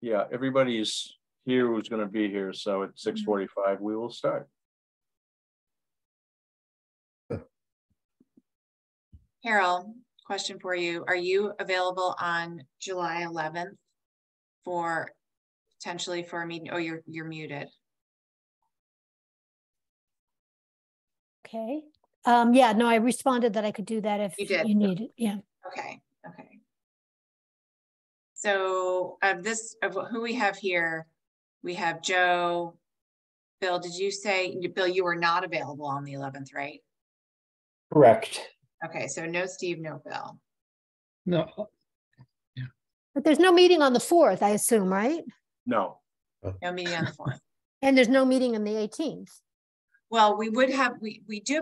Yeah, everybody's here who's going to be here. So at 6:45, we will start. Carol, question for you. Are you available on July 11th for potentially for a meeting? Oh, you're muted. Okay. Yeah, no, I responded that I could do that if you need it. Yeah. Okay. Okay. So of who we have here, we have Joe, Bill. Did you say, Bill, you were not available on the 11th, right? Correct. Okay. So no Steve, no Bill. No. Yeah. But there's no meeting on the 4th, I assume, right? No. No meeting on the 4th. And there's no meeting on the 18th. Well, we do have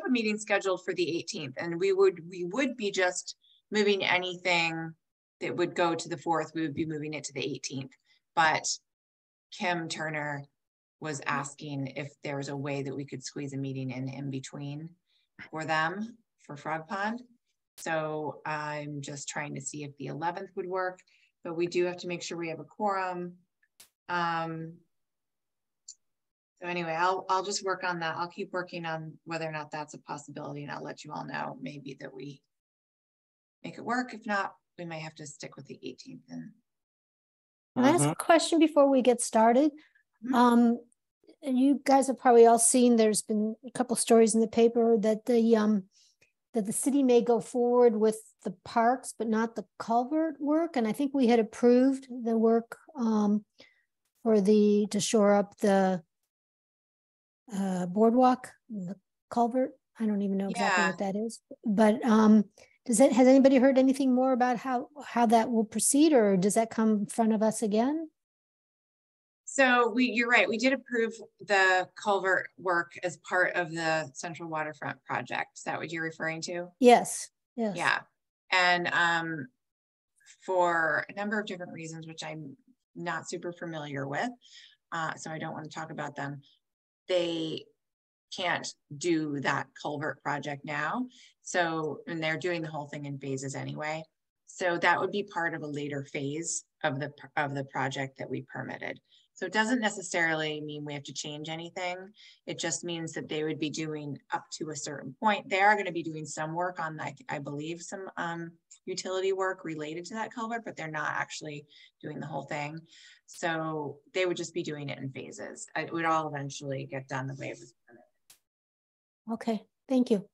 a meeting scheduled for the 18th, and we would be just moving anything that would go to the 4th. We would be moving it to the 18th. But Kim Turner was asking if there was a way that we could squeeze a meeting in between for them for Frog Pond. So I'm just trying to see if the 11th would work, but we do have to make sure we have a quorum. So anyway, I'll just work on that. I'll keep working on whether or not that's a possibility, and I'll let you all know maybe that we make it work. If not, we might have to stick with the 18th. And can I ask a question before we get started? You guys have probably all seen, there's been a couple stories in the paper that the city may go forward with the parks, but not the culvert work. And I think we had approved the work to shore up the boardwalk, the culvert. I don't even know exactly what that is, but has anybody heard anything more about how that will proceed, or does that come in front of us again? So you're right. We did approve the culvert work as part of the Central Waterfront project. Is that what you're referring to? Yes. Yes. Yeah. And for a number of different reasons, which I'm not super familiar with, so I don't want to talk about them. They can't do that culvert project now. So, and they're doing the whole thing in phases anyway. So that would be part of a later phase of the project that we permitted. So it doesn't necessarily mean we have to change anything. It just means that they would be doing up to a certain point. They are going to be doing some work on, like, I believe some utility work related to that culvert, but they're not actually doing the whole thing. So they would just be doing it in phases. It would all eventually get done the way it was permitted. Okay, thank you.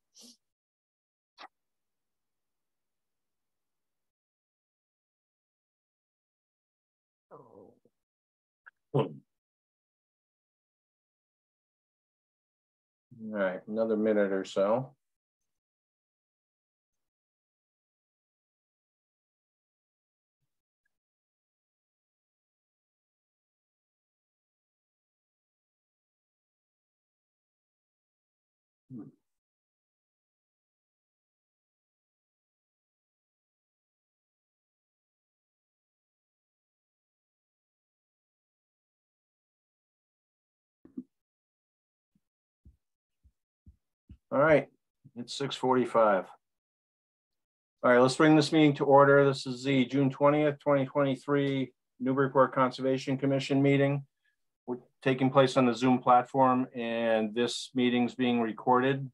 All right, another minute or so. All right, it's 6:45. All right, let's bring this meeting to order. This is the June 20th, 2023 Newburyport Conservation Commission meeting. We're taking place on the Zoom platform, and this meeting's being recorded.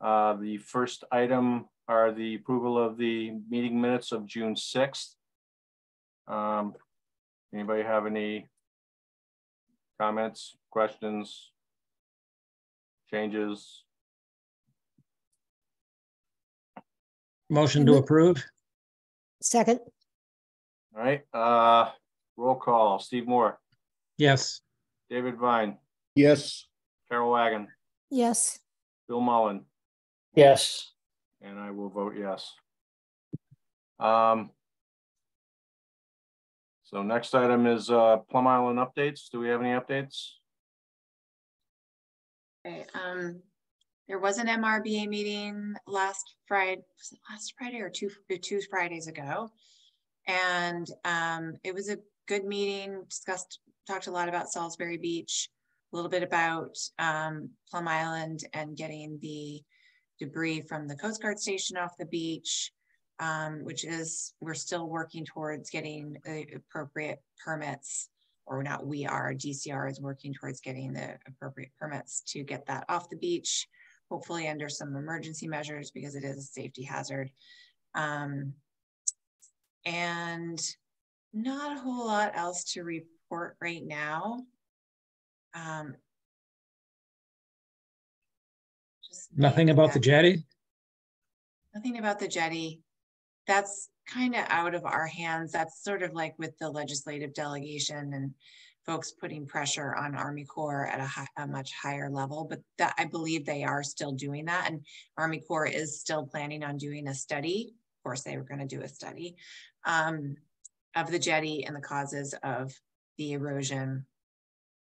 The first item are the approval of the meeting minutes of June 6th. Anybody have any comments, questions, changes? Motion to approve. Second. All right, roll call. Steve Moore. Yes. David Vine. Yes. Carol Wagon. Yes. Bill Mullen. Yes. And I will vote yes. So next item is Plum Island updates. Do we have any updates? Okay, there was an MRBA meeting last Friday, was it last Friday or two Fridays ago? And it was a good meeting, talked a lot about Salisbury Beach, a little bit about Plum Island and getting the debris from the Coast Guard station off the beach. which is, we're still working towards getting the appropriate permits, or not, we are, DCR is working towards getting the appropriate permits to get that off the beach, hopefully under some emergency measures because it is a safety hazard. And not a whole lot else to report right now. Just Nothing about the jetty? Nothing about the jetty. That's kind of out of our hands. That's sort of like with the legislative delegation and folks putting pressure on Army Corps at a much higher level, but that, I believe they are still doing that. And Army Corps is still planning on doing a study. Of course, they were going to do a study of the jetty and the causes of the erosion.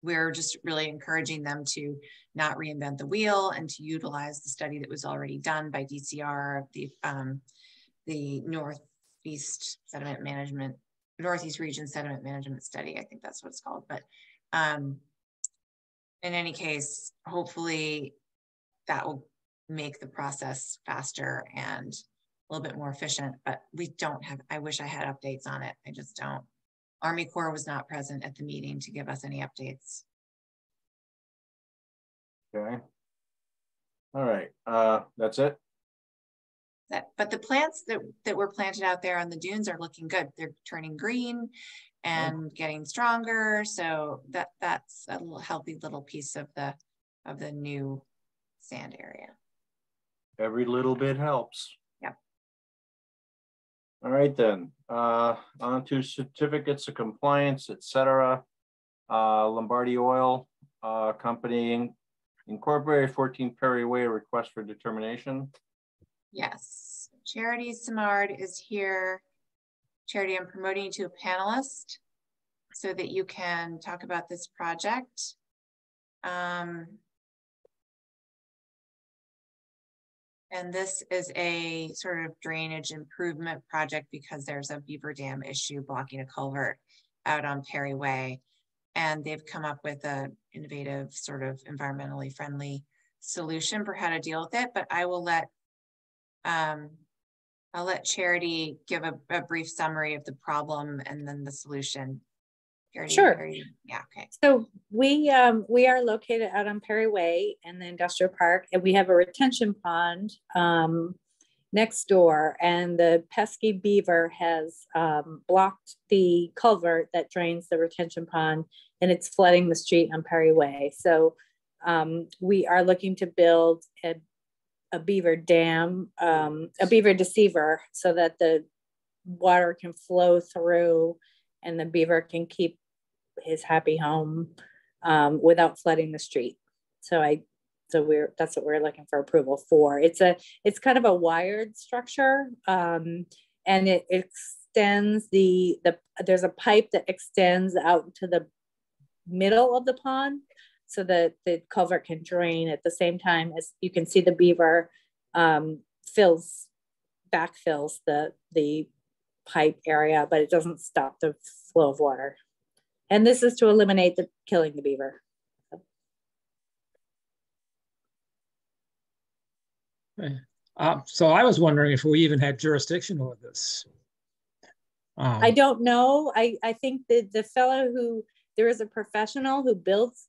We're just really encouraging them to not reinvent the wheel and to utilize the study that was already done by DCR, the Northeast Region Sediment Management Study. I think that's what it's called. But in any case, hopefully that will make the process faster and a little bit more efficient, but we don't have, I wish I had updates on it. I just don't. Army Corps was not present at the meeting to give us any updates. Okay. All right, that's it. But the plants that were planted out there on the dunes are looking good. They're turning green and getting stronger. So that's a little healthy little piece of the new sand area. Every little bit helps. Yep. All right then, on to certificates of compliance, etc. Lombardi Oil Company Incorporated, 14 Perry Way, request for determination. Yes, Charity Simard is here. Charity, I'm promoting you to a panelist so that you can talk about this project. And this is a sort of drainage improvement project because there's a beaver dam issue blocking a culvert out on Perry Way. And they've come up with an innovative sort of environmentally friendly solution for how to deal with it. But I will let I'll let Charity give a brief summary of the problem and then the solution. Charity, sure. Yeah, okay. So we are located out on Perry Way in the industrial park, and we have a retention pond next door, and the pesky beaver has blocked the culvert that drains the retention pond, and it's flooding the street on Perry Way. So we are looking to build a beaver dam, a beaver deceiver, so that the water can flow through and the beaver can keep his happy home without flooding the street. That's what we're looking for approval for. It's kind of a wired structure, and it extends there's a pipe that extends out to the middle of the pond, so that the culvert can drain at the same time as you can see the beaver backfills the pipe area, but it doesn't stop the flow of water. And this is to eliminate killing the beaver. So I was wondering if we even had jurisdiction over this. I don't know. I think that the fellow there is a professional who builds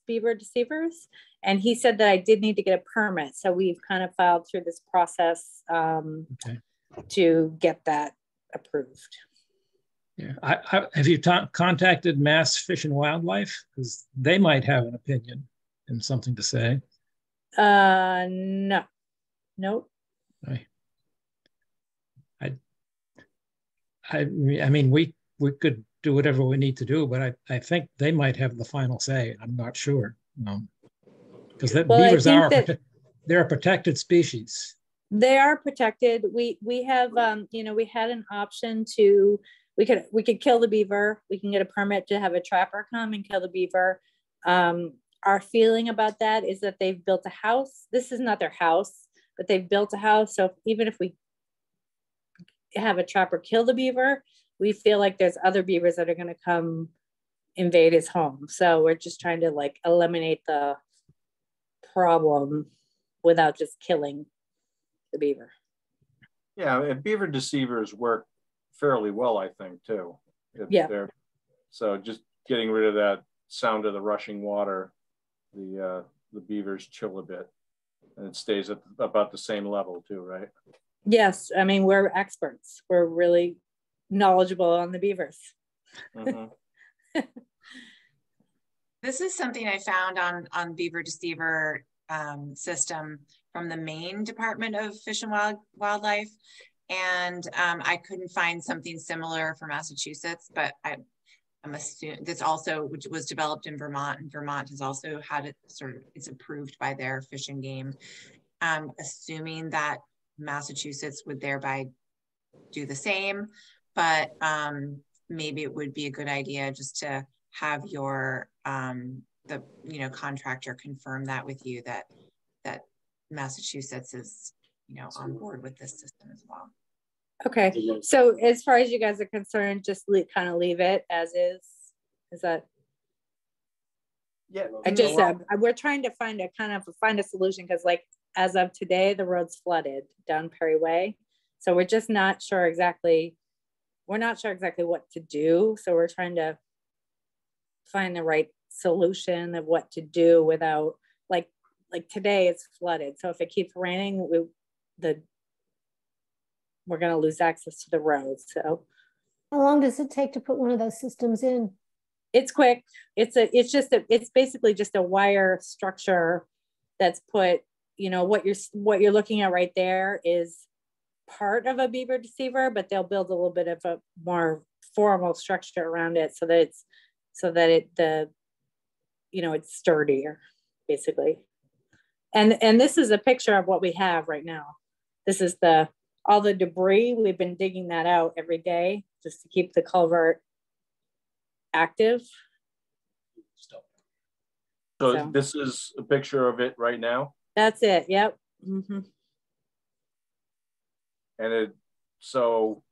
beaver deceivers, and he said that I did need to get a permit. So we've kind of filed through this process to get that approved. Yeah, have you contacted Mass Fish and Wildlife? Because they might have an opinion and something to say. No, nope. I mean, we could do whatever we need to do, but I think they might have the final say. I'm not sure. Because beavers they're a protected species. They are protected. We have we had an option to we could kill the beaver. We can get a permit to have a trapper come and kill the beaver. Our feeling about that is that they've built a house. This is not their house, but they've built a house. So even if we have a trapper kill the beaver, we feel like there's other beavers that are going to come invade his home. So we're just trying to eliminate the problem without just killing the beaver. Yeah, and beaver deceivers work fairly well, I think, too. So just getting rid of that sound of the rushing water, the beavers chill a bit, and it stays at about the same level too, right? Yes, I mean, we're experts. We're really knowledgeable on the beavers. Mm-hmm. This is something I found on Beaver Deceiver system from the Maine Department of Fish and Wildlife. And I couldn't find something similar for Massachusetts, but I'm assuming this also, which was developed in Vermont, and Vermont has also had it it's approved by their Fish and Game. Assuming that Massachusetts would thereby do the same, but maybe it would be a good idea just to have your contractor confirm that with you, that Massachusetts is on board with this system as well. Okay, so as far as you guys are concerned, just kind of leave it as is. Is that? Yeah. I just said we're trying to find a solution, because like as of today, the road's flooded down Perry Way, so we're just not sure exactly. We're not sure exactly what to do, so we're trying to find the right solution of what to do without like today it's flooded. So if it keeps raining, we're going to lose access to the road. So how long does it take to put one of those systems in? It's quick. It's basically just a wire structure that's put, what you're looking at right there is part of a beaver deceiver, but they'll build a little bit of a more formal structure around it so that it's sturdier, basically. And this is a picture of what we have right now. This is all the debris. We've been digging that out every day just to keep the culvert active. So this is a picture of it right now? That's it, yep. Mm-hmm. And so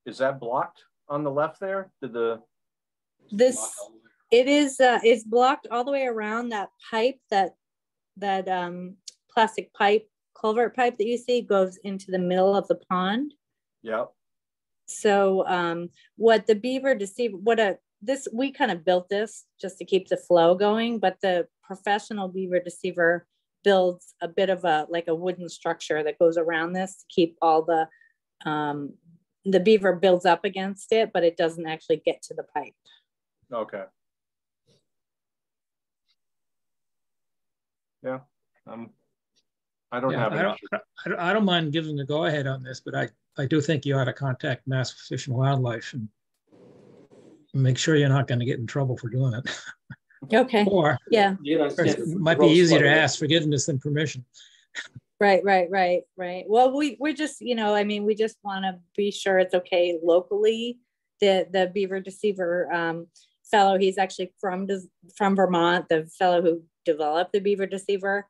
is that blocked on the left there? It's blocked all the way around. That pipe, that plastic pipe, culvert pipe that you see goes into the middle of the pond. Yep. So what the beaver deceiver, we kind of built this just to keep the flow going, but the professional beaver deceiver builds a bit of a wooden structure that goes around this to keep all the beaver builds up against it, but it doesn't actually get to the pipe. Okay. Yeah. I don't mind giving the go ahead on this, but I do think you ought to contact Mass Fish and Wildlife and make sure you're not going to get in trouble for doing it. Okay. Or it might be easier to ask forgiveness than permission. Right. Well, we're just, we just want to be sure it's okay locally. The beaver deceiver fellow, he's actually from Vermont, the fellow who developed the beaver deceiver.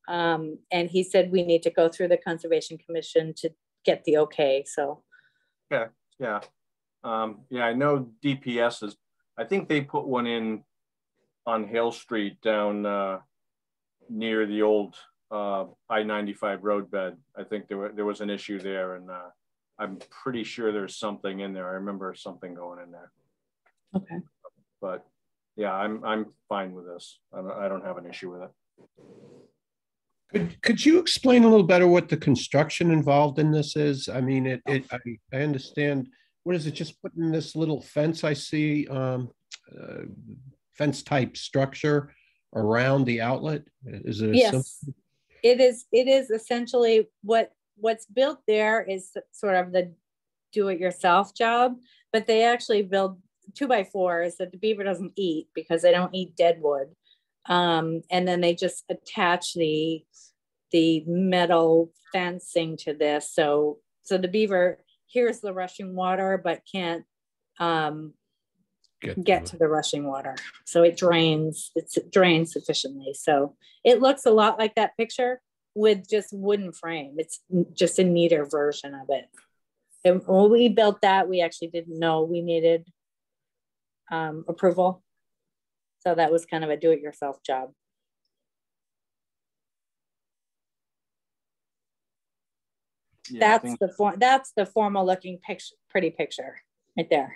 And he said we need to go through the Conservation Commission to get the okay. So yeah. I know DPS I think they put one in on Hale Street down near the old I-95 roadbed. I think there was an issue there, and I'm pretty sure there's something in there. I remember something going in there. Okay. But yeah, I'm fine with this. I don't have an issue with it. Could you explain a little better what the construction involved in this is? I mean, I understand. What is it? Just putting this little fence I see, fence type structure around the outlet? Is it? Yes, it is. It is essentially what's built there is sort of the do-it-yourself job, but they actually build 2x4s that the beaver doesn't eat because they don't eat dead wood. And then they just attach the metal fencing to this. So the beaver hears the rushing water, but can't get to the rushing water. So it drains sufficiently. So it looks a lot like that picture with just wooden frame. It's just a neater version of it. And when we built that, we actually didn't know we needed approval. So that was kind of a do-it-yourself job. Yeah, that's the formal looking picture, pretty picture right there.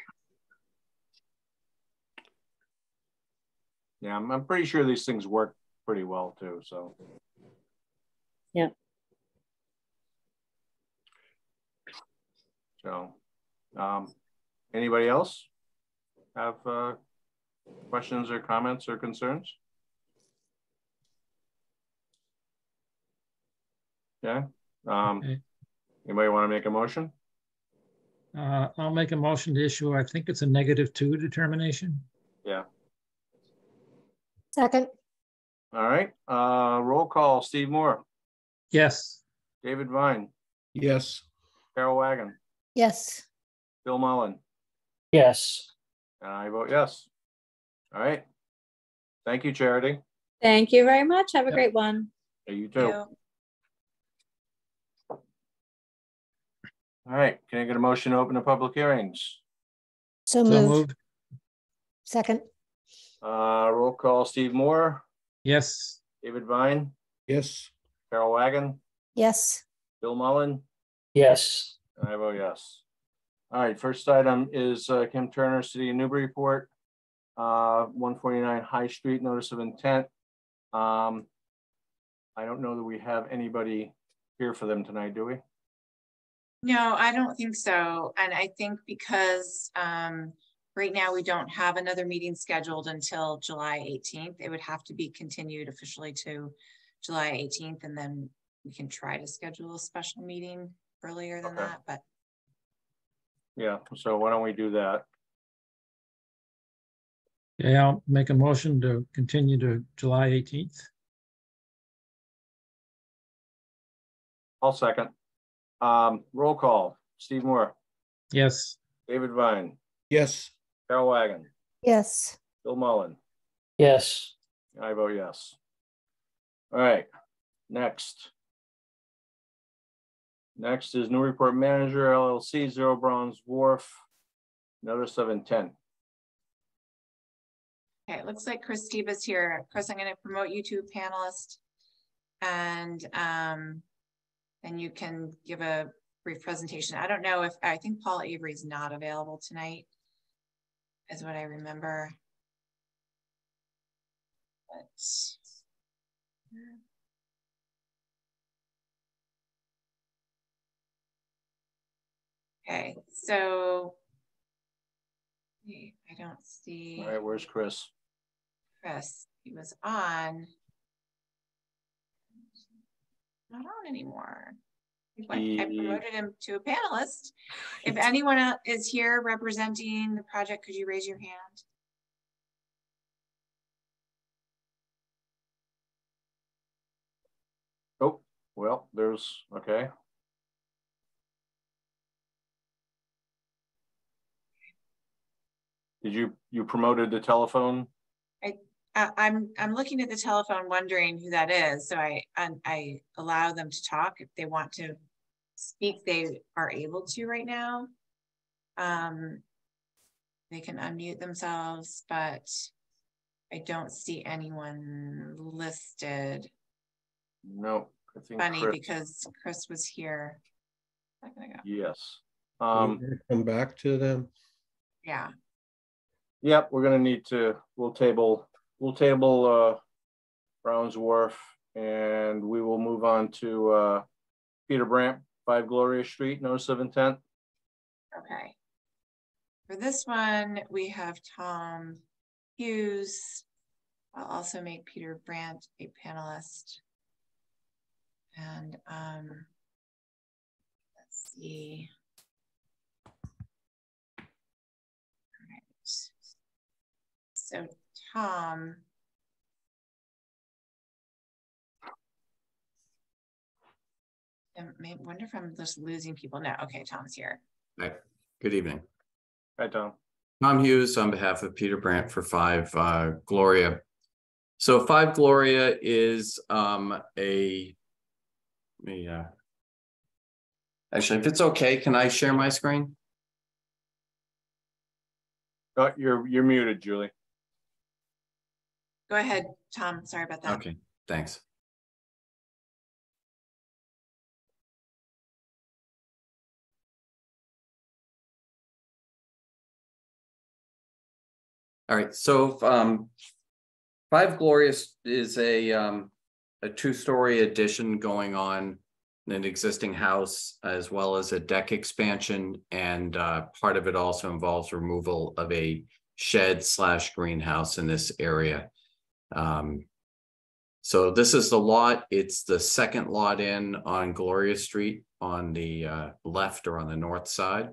Yeah, I'm pretty sure these things work pretty well too, so. Yeah. So, anybody else have questions or comments or concerns? Yeah. Okay. Anybody want to make a motion? I'll make a motion to issue, I think it's a -2 determination. Yeah. Second, All right. Roll call. Steve Moore, Yes. David Vine, Yes. Carol Wagon, yes. Bill Mullen, Yes. and I vote yes. All right. Thank you, Charity. Thank you very much. Have a Yep. great one. Yeah, you too. All right. Can I get a motion to open the public hearings? So So moved. moved. Second, Roll call. Steve Moore, Yes. David Vine, Yes. Carol Wagon, yes. Bill Mullen, Yes. and I vote yes. All right. First item is Kim Turner, City of Newburyport, 149 High Street, notice of intent. I don't know that we have anybody here for them tonight, do we? No, I don't think so. And I think because right now we don't have another meeting scheduled until July 18th. It would have to be continued officially to July 18th, and then we can try to schedule a special meeting earlier than Okay. that, but Yeah, so why don't we do that? Yeah, I'll make a motion to continue to July 18th. I'll second. Roll call. Steve Moore, Yes. David Vine, Yes. Carol Wagon, Yes. Bill Mullen. Yes. I vote yes. All right, next. Next is Newburyport Manager LLC, 0 Bronze Wharf, notice of intent. okay, it looks like Chris Steve is here. Chris, I'm going to promote you to panelist, and then you can give a brief presentation. I don't know if, I think Paul Avery is not available tonight, is what I remember. But okay, so I don't see. All right, where's Chris? Chris, he was on. Not on anymore. I promoted him to a panelist. If anyone else is here representing the project, could you raise your hand? Oh, well, there's, okay. Did you promoted the telephone? I'm looking at the telephone wondering who that is. So I allow them to talk. If they want to speak, they are able to right now. They can unmute themselves, but I don't see anyone listed. No, I think Funny Chris, because Chris was here. yes. Come back to them. Yeah. Yep, we're gonna need to, we'll table Browns Wharf, and we will move on to Peter Brandt, 5 Gloria Street, notice of intent. Okay. For this one, we have Tom Hughes. I'll also make Peter Brandt a panelist. And let's see. All right. So Tom. I wonder if I'm just losing people. No, okay, Tom's here. Hi, good evening. Hi, Tom. Tom Hughes on behalf of Peter Brandt for 5 Gloria. So 5 Gloria is actually, if it's okay, can I share my screen? Oh, you're muted, Julie. Go ahead, Tom. Sorry about that. Okay, thanks. All right, so 5 Gloria is a 2-story addition going on in an existing house, as well as a deck expansion, and part of it also involves removal of a shed / greenhouse in this area. So this is the lot. It's the second lot in on Gloria Street on the left or on the north side.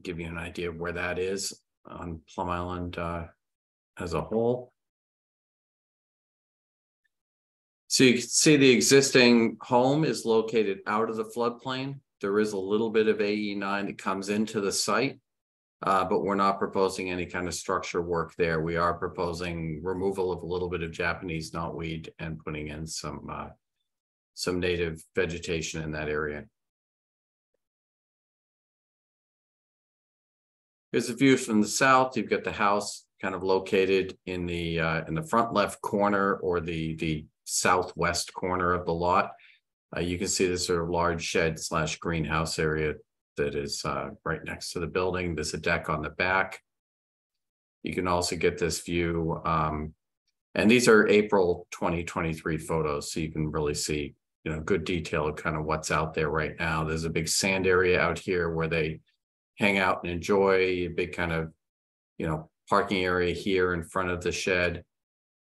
Give you an idea of where that is on Plum Island as a whole. So you can see the existing home is located out of the floodplain. There is a little bit of AE9 that comes into the site, but we're not proposing any kind of structure work there. We are proposing removal of a little bit of Japanese knotweed and putting in some native vegetation in that area. Here's a view from the south. You've got the house kind of located in the front left corner, or the southwest corner of the lot. You can see this sort of large shed / greenhouse area that is right next to the building. There's a deck on the back. You can also get this view, and these are April 2023 photos, so you can really see, you know, good detail of kind of what's out there right now. There's a big sand area out here where they hang out and enjoy, a big kind of, you know, parking area here in front of the shed,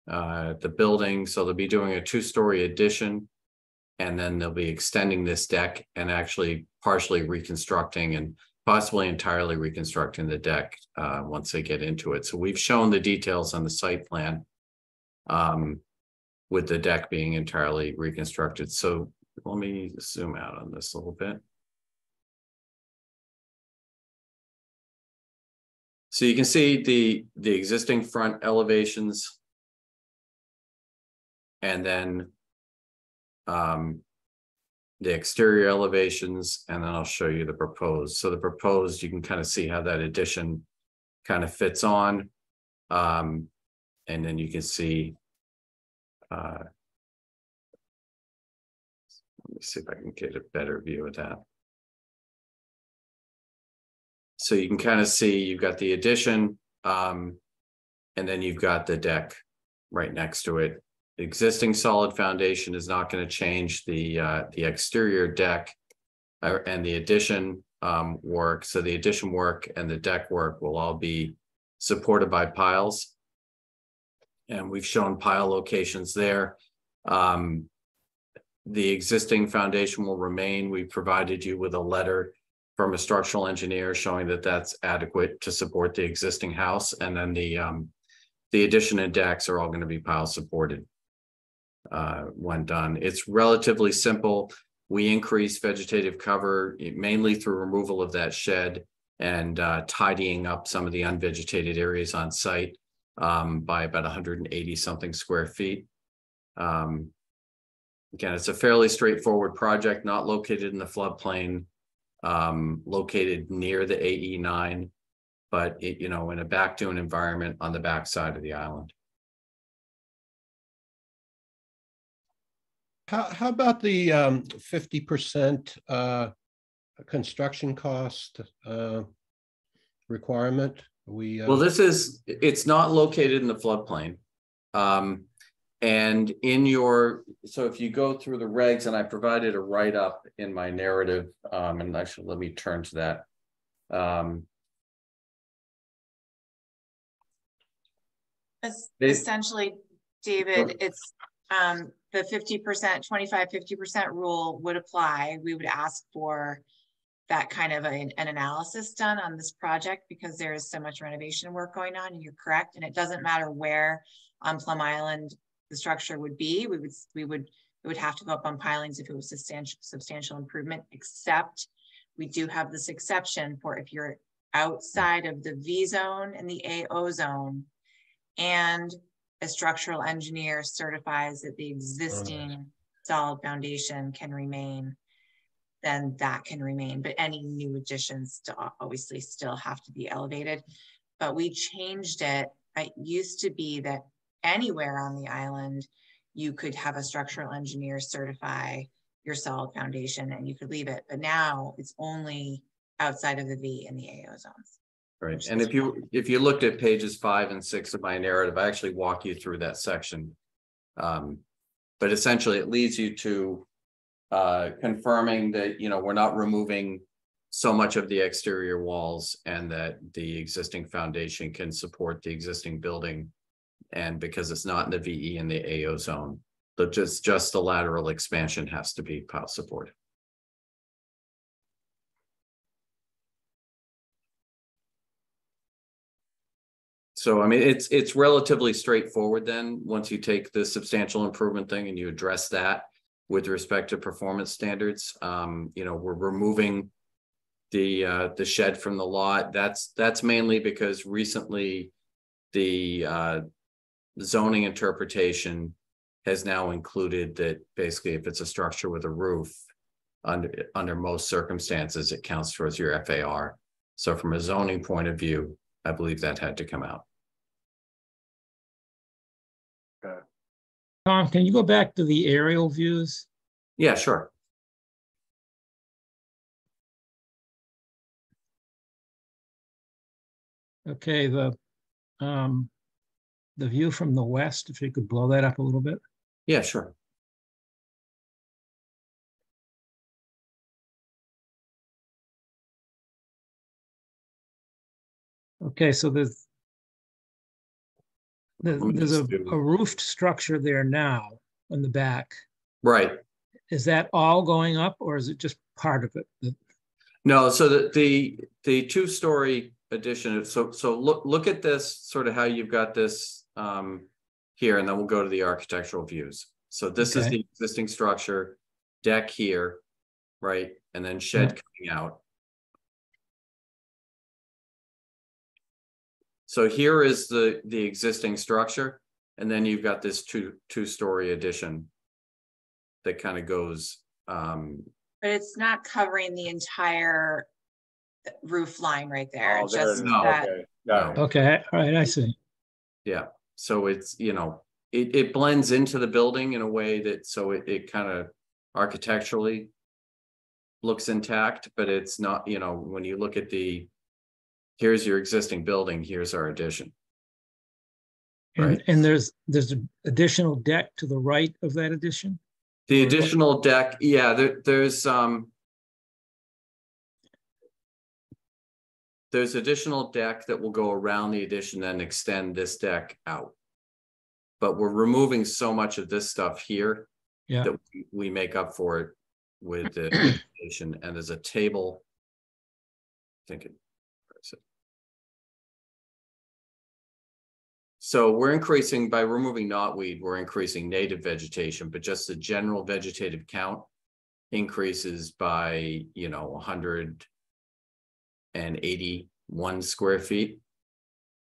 the building. So they'll be doing a 2-story addition, and then they'll be extending this deck and actually partially reconstructing and possibly entirely reconstructing the deck once they get into it. So we've shown the details on the site plan with the deck being entirely reconstructed. So let me zoom out on this a little bit. So you can see the existing front elevations, and then the exterior elevations, and then I'll show you the proposed. So the proposed, you can kind of see how that addition kind of fits on, and then you can see. Let me see if I can get a better view of that. So you can kind of see you've got the addition, and then you've got the deck right next to it. The existing solid foundation is not going to change. The exterior deck and the addition work. So the addition work and the deck work will all be supported by piles, and we've shown pile locations there. The existing foundation will remain. We provided you with a letter from a structural engineer showing that that's adequate to support the existing house, and then the addition and decks are all going to be pile supported when done. It's relatively simple. We increase vegetative cover mainly through removal of that shed and tidying up some of the unvegetated areas on site by about 180 something square feet. Again, it's a fairly straightforward project, not located in the floodplain, located near the AE9, but it, you know, in a back dune environment on the back side of the island. How about the 50% construction cost requirement? Well, it's not located in the floodplain. And in your, so if you go through the regs, and I provided a write-up in my narrative, and actually let me turn to that. Essentially, David, it's the 50%, 25-50% rule would apply. We would ask for that kind of an analysis done on this project because there is so much renovation work going on, and you're correct. And it doesn't matter where on Plum Island the structure would be. It would have to go up on pilings if it was substantial improvement, except we do have this exception for if you're outside of the V zone and the AO zone, and a structural engineer certifies that the existing solid foundation can remain, then that can remain. But any new additions obviously still have to be elevated. But we changed it. It used to be that anywhere on the island, you could have a structural engineer certify your solid foundation and you could leave it. But now it's only outside of the V and the AO zones. Right. And if you looked at pages 5 and 6 of my narrative, I actually walk you through that section. But essentially it leads you to confirming that, you know, we're not removing so much of the exterior walls and that the existing foundation can support the existing building. And because it's not in the VE and the AO zone, but just the lateral expansion has to be pile support. So, I mean, it's relatively straightforward then, once you take the substantial improvement thing and you address that with respect to performance standards. You know, we're removing the shed from the lot. That's mainly because recently the zoning interpretation has now included that basically if it's a structure with a roof, under most circumstances, it counts towards your FAR. So from a zoning point of view, I believe that had to come out. Okay. Tom, can you go back to the aerial views? Yeah, sure. Okay, the view from the west, if you could blow that up a little bit. Yeah, sure. Okay, so there's a roofed structure there now in the back. Right. Is that all going up or is it just part of it? No, so the 2-story addition. So look at this, sort of how you've got this here, and then we'll go to the architectural views. So this is the existing structure, deck here, right? And then shed coming out. So here is the existing structure, and then you've got this two-story addition that kind of goes. But it's not covering the entire roof line right there. Oh, there just it is. that. Okay. Got it. Okay, all right, I see. Yeah, so it's, you know, it blends into the building in a way that, so it kind of architecturally looks intact, but it's not, you know, when you look at here's your existing building, here's our addition. Right. And there's an additional deck to the right of that addition? The additional deck, yeah, there's additional deck that will go around the addition and extend this deck out. But we're removing so much of this stuff here that we make up for it with the addition. And there's a table, I think so we're increasing, by removing knotweed, we're increasing native vegetation, but just the general vegetative count increases by, you know, 181 square feet.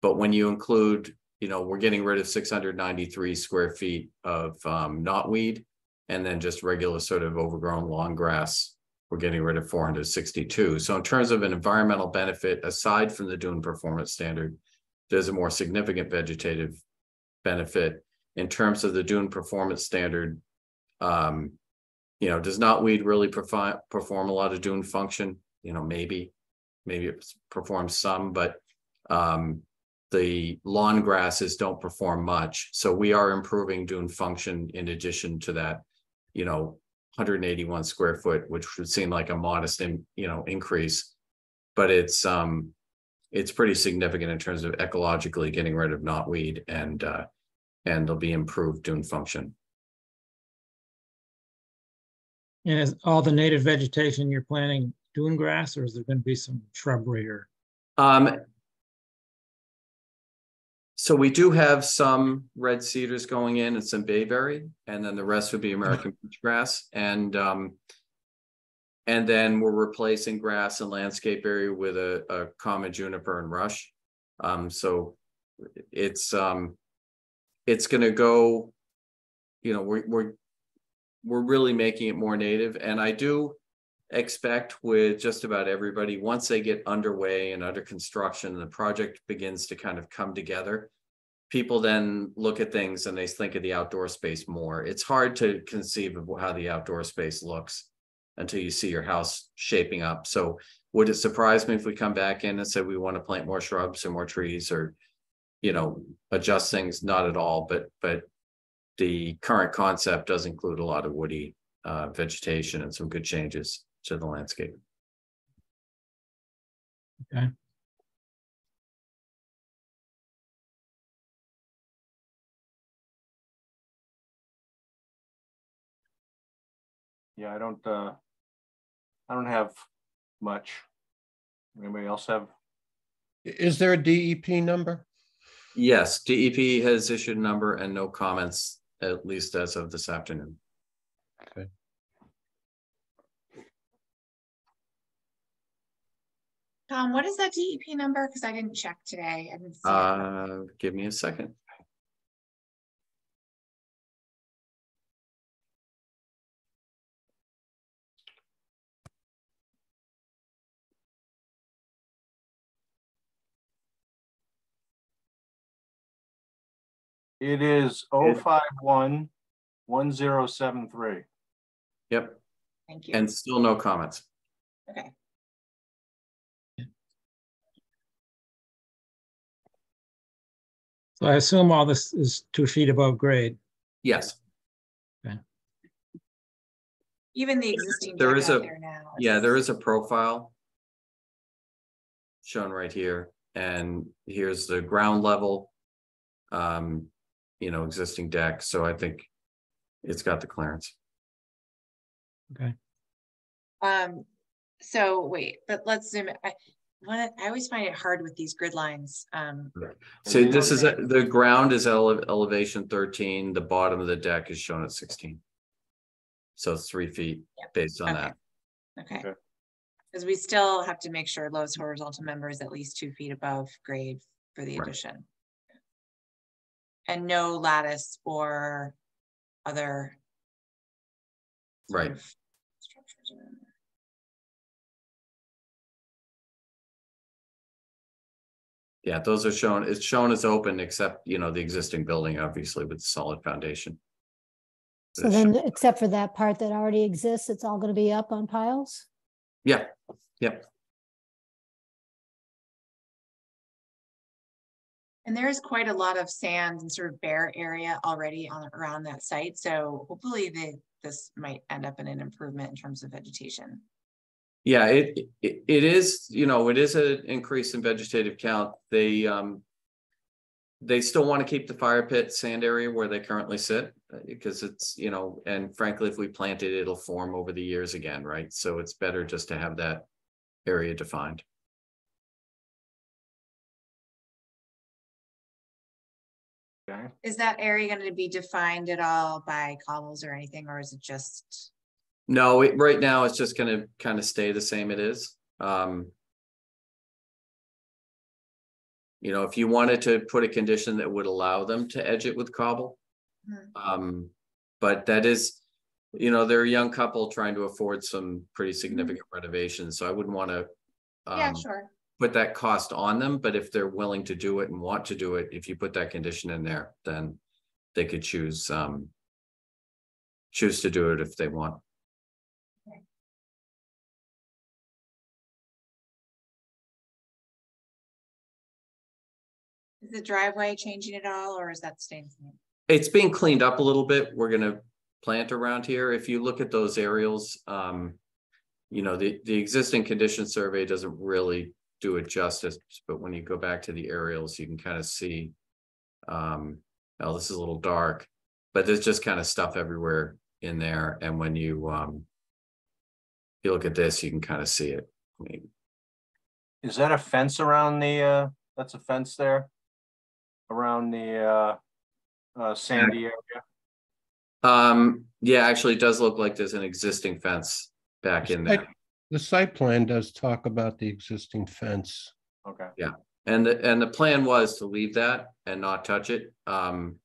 But when you include, you know, we're getting rid of 693 square feet of knotweed, and then just regular sort of overgrown long grass, we're getting rid of 462. So in terms of an environmental benefit, aside from the dune performance standard, there's a more significant vegetative benefit. In terms of the dune performance standard, you know, does knotweed really perform a lot of dune function? You know, maybe it performs some, but the lawn grasses don't perform much. So we are improving dune function in addition to that, you know, 181 square foot, which would seem like a modest, increase, but it's pretty significant in terms of ecologically getting rid of knotweed, and there'll be improved dune function. And is all the native vegetation you're planting dune grass, or is there going to be some shrubbery or? So we do have some red cedars going in and some bayberry, and then the rest would be American peach grass. And then we're replacing grass and landscape area with a common juniper and rush. So it's going to go, you know, we're really making it more native. And I do expect with just about everybody, once they get underway and under construction and the project begins to kind of come together, people then look at things and they think of the outdoor space more. It's hard to conceive of how the outdoor space looks until you see your house shaping up. So Would it surprise me if we come back in and said we want to plant more shrubs or more trees or, you know, adjust things? Not at all, but the current concept does include a lot of woody vegetation and some good changes to the landscape. Okay. Yeah, I don't have much. Anybody else have? Is there a DEP number? Yes, DEP has issued a number and no comments, at least as of this afternoon. Okay. Tom, what is that DEP number? Because I didn't check today. I didn't see it. Give me a second. It is 051-1073. Yep. Thank you. And still no comments. Okay. So I assume all this is 2 feet above grade. Yes. Okay. Even the existing There deck is out a- there now. Yeah, there is a profile shown right here, and here's the ground level, you know, existing deck. So I think it's got the clearance. Okay. So wait, but let's zoom in. I always find it hard with these grid lines. So this is the ground is elevation 13. The bottom of the deck is shown at 16. So it's 3 feet based on that. Okay. Because we still have to make sure lowest horizontal member is at least 2 feet above grade for the addition. And no lattice or other sort of structures around there. Yeah, those are shown. It's shown as open, except, you know, the existing building, obviously, with solid foundation. So then, except for that part that already exists, it's all going to be up on piles? Yeah. Yep. And there's quite a lot of sand and sort of bare area already around that site. So hopefully this might end up in an improvement in terms of vegetation. Yeah, it is, you know, it is an increase in vegetative count. They still want to keep the fire pit sand area where they currently sit, because it's, you know, and frankly, if we plant it, it'll form over the years again, right? So it's better just to have that area defined. Okay. Is that area going to be defined at all by cobbles or anything, or is it just? No, right now it's just going to kind of stay the same it is. You know, if you wanted to put a condition that would allow them to edge it with cobble, but that is, you know, they're a young couple trying to afford some pretty significant renovations, so I wouldn't want to Yeah, sure. put that cost on them. But if they're willing to do it and want to do it, if you put that condition in there, then they could choose to do it if they want. Is the driveway changing at all, or is that staying the same? It's being cleaned up a little bit. We're going to plant around here. If you look at those aerials, you know, the existing condition survey doesn't really do it justice, but when you go back to the aerials, you can kind of see, oh, this is a little dark, but there's just kind of stuff everywhere in there. And when you look at this, you can kind of see it. I mean, is that a fence around the, that's a fence there? Around the sandy area? Yeah, actually it does look like there's an existing fence back in there. The site plan does talk about the existing fence. Okay. Yeah, and the plan was to leave that and not touch it. You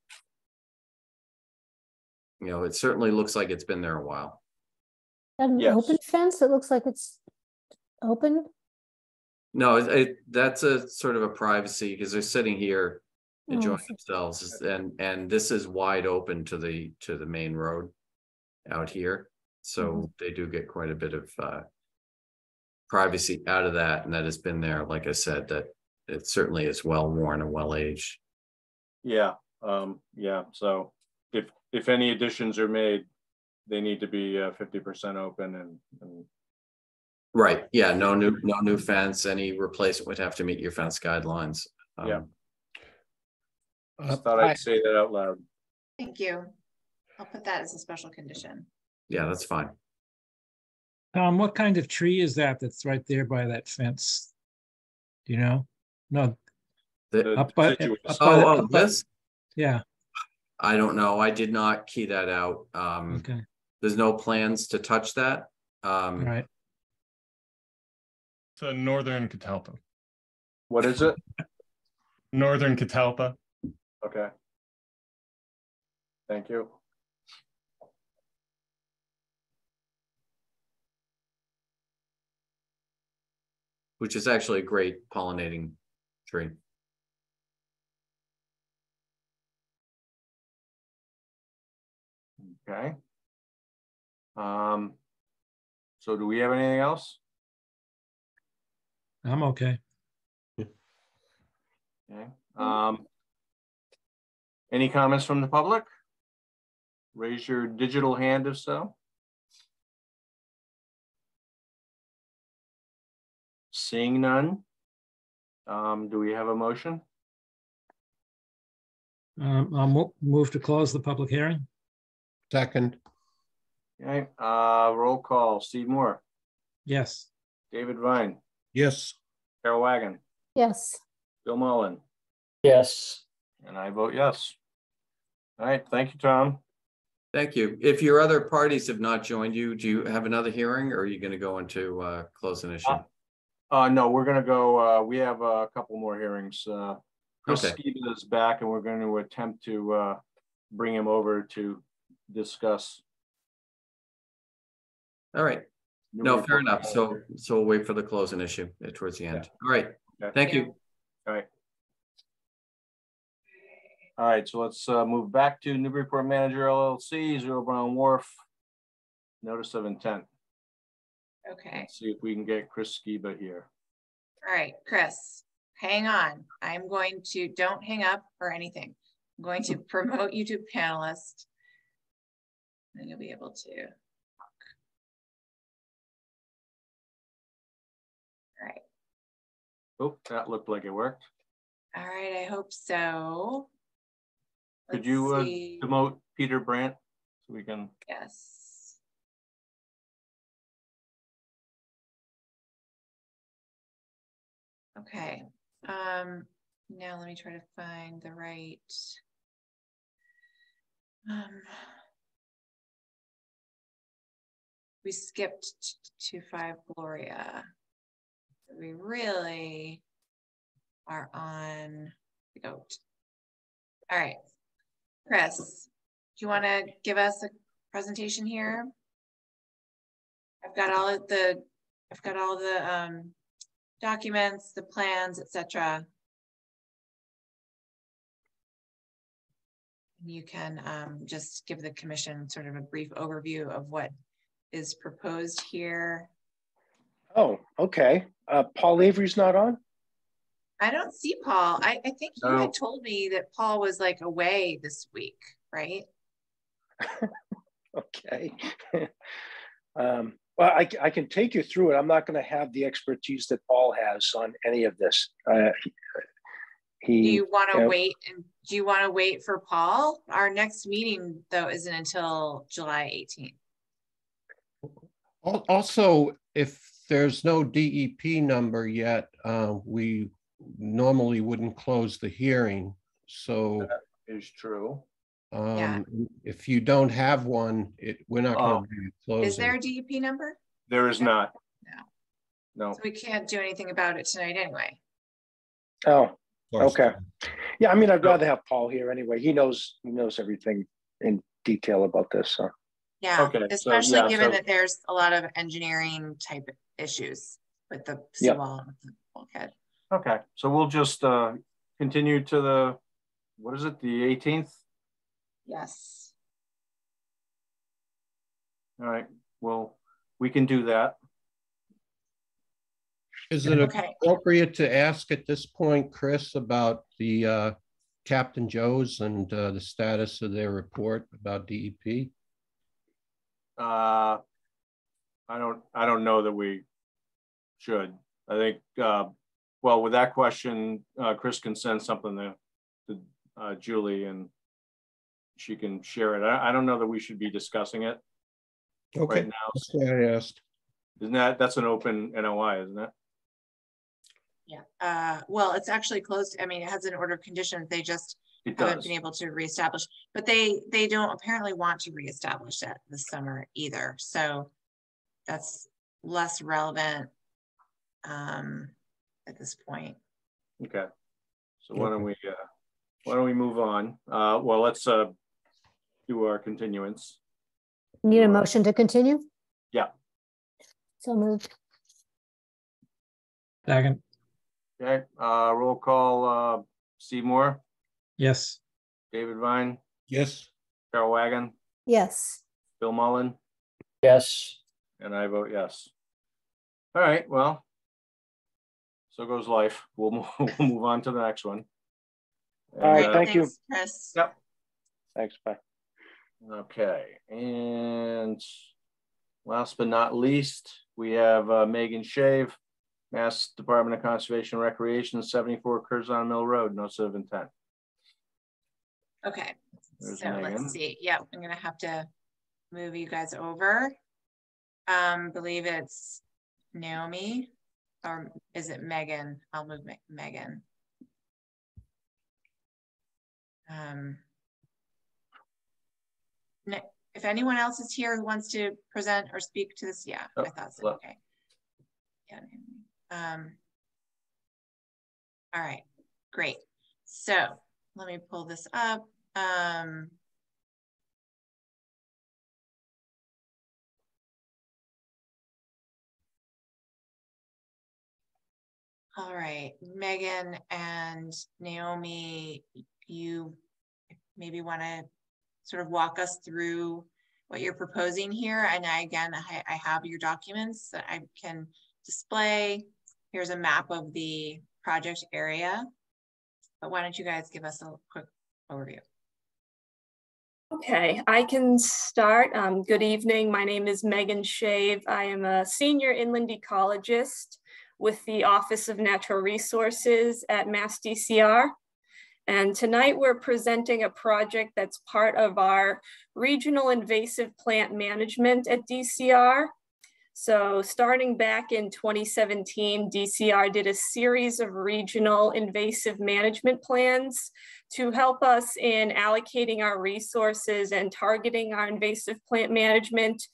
know, it certainly looks like it's been there a while. An open fence? It looks like it's open? No, that's a sort of a privacy, because they're sitting here enjoying themselves, and this is wide open to the main road out here, so they do get quite a bit of privacy out of that, and that has been there, like I said, that it certainly is well worn and well aged. Yeah, yeah, so if any additions are made, they need to be 50% open and Right, yeah, no new fence, any replacement would have to meet your fence guidelines. Yeah. Just thought I'd say that out loud. Thank you. I'll put that as a special condition. Yeah, that's fine. What kind of tree is that that's right there by that fence? Do you know? No. Up by this? Yeah. I don't know. I did not key that out. Okay. There's no plans to touch that. All right. It's a northern catalpa. What is it? Northern catalpa. Okay. Thank you. Which is actually a great pollinating tree. Okay. So do we have anything else? I'm okay. Okay. Any comments from the public? Raise your digital hand if so. Seeing none. Do we have a motion? I'll move to close the public hearing. Second. Okay, roll call. Steve Moore, Yes. David Vine, Yes. Carol Wagon, Yes. Bill Mullen, yes. and I vote yes. All right, thank you, Tom. Thank you. If your other parties have not joined you, do you have another hearing, or are you going to go into close an issue? No, we're gonna go, we have a couple more hearings. Chris Okay. Skiba is back and we're going to attempt to bring him over to discuss. All right. No, fair enough. So we'll wait for the closing issue towards the end. All right. Okay. Thank you. All right. All right, so let's move back to Newburyport Manager LLC, 0 Brown Wharf. Notice of intent. Okay. Let's see if we can get Chris Skiba here. All right, Chris, hang on. I'm going to, don't hang up or anything. I'm going to promote you to panelist. And you'll be able to talk. All right. Oh, that looked like it worked. All right, I hope so. Could you demote Peter Brandt so we can? Yes. Okay. Now let me try to find the right. We skipped to 5 Gloria. We really are on the goat. All right, Chris, do you want to give us a presentation here? I've got all of the, documents, the plans, etc. You can just give the commission sort of a brief overview of what is proposed here. Oh, okay. Paul Avery's not on? I don't see Paul. I think you had told me that Paul was like away this week, right? Okay. Well, I can take you through it. I'm not going to have the expertise that Paul has on any of this. Do you want to wait? And do you want to wait for Paul? Our next meeting, though, isn't until July 18th. Also, if there's no DEP number yet, we normally wouldn't close the hearing. So that is true. If you don't have one, we're not going to close. Is there a DEP number? There is not. No. So we can't do anything about it tonight anyway. Oh, okay. Yeah, I mean, I'd rather have Paul here anyway. He knows everything in detail about this. So. Yeah, okay. Especially given that there's a lot of engineering type issues with the seawall and with the bulkhead. Okay, so we'll just continue to the, what is it, the 18th? Yes. All right, well, we can do that. Is it Okay. appropriate to ask at this point, Chris, about the Captain Joe's and the status of their report about DEP? I don't know that we should. I think, well, with that question, Chris can send something to Julie and she can share it. I don't know that we should be discussing it Okay. right now. That's what I asked. That's an open NOI, isn't it? Yeah. Well, it's actually closed. I mean, it has an order of conditions. They just haven't been able to reestablish, but they don't apparently want to reestablish it this summer either. So that's less relevant at this point. Okay. So why don't we move on? Well, let's do our continuance. Need a motion to continue? Yeah. So moved. Second. Okay. Roll call. Seymour. Yes. David Vine. Yes. Carol Wagon. Yes. Bill Mullen. Yes. And I vote yes. All right. Well, so goes life. We'll move on to the next one. All right. Thank you. Chris. Yep. Thanks. Bye. Okay. And last but not least, we have Megan Shave, Mass Department of Conservation and Recreation, 74 Curzon Mill Road, notice of intent. Okay. There's So Megan. let's see. Yeah, I'm gonna have to move you guys over. Believe it's Naomi, or is it Megan? I'll move Megan. If anyone else is here who wants to present or speak to this, yeah, I thought so. Okay. Yeah. All right, great. So let me pull this up. All right, Megan and Naomi, you maybe want to sort of walk us through what you're proposing here. And I have your documents that I can display. Here's a map of the project area. But why don't you guys give us a quick overview? Okay, I can start. Good evening. My name is Megan Shave. I am a senior inland ecologist with the Office of Natural Resources at Mass DCR. And tonight we're presenting a project that's part of our regional invasive plant management at DCR. So starting back in 2017, DCR did a series of regional invasive management plans to help us in allocating our resources and targeting our invasive plant management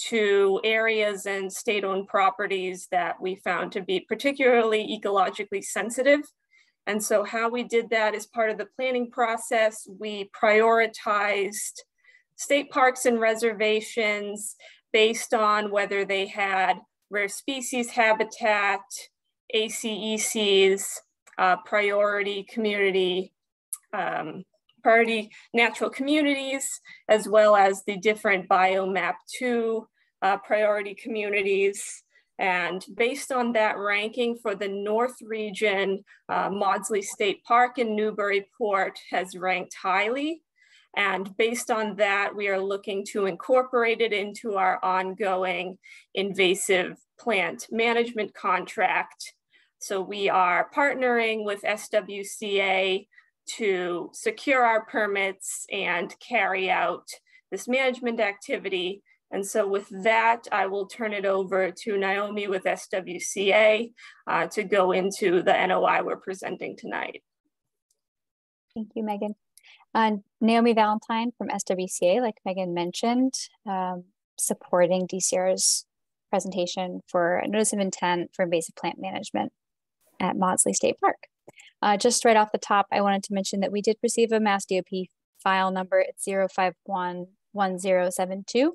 to areas and state-owned properties that we found to be particularly ecologically sensitive. And so how we did that as part of the planning process, we prioritized state parks and reservations based on whether they had rare species habitat, ACECs, priority natural communities, as well as the different biomap 2 priority communities. And based on that ranking for the North region, Maudsley State Park in Newburyport has ranked highly. And based on that, we are looking to incorporate it into our ongoing invasive plant management contract. So we are partnering with SWCA to secure our permits and carry out this management activity. And so with that, I will turn it over to Naomi with SWCA to go into the NOI we're presenting tonight. Thank you, Megan. Naomi Valentine from SWCA, like Megan mentioned, supporting DCR's presentation for a notice of intent for invasive plant management at Maudsley State Park. Just right off the top, I wanted to mention that we did receive a Mass DOP file number. It's 0511072.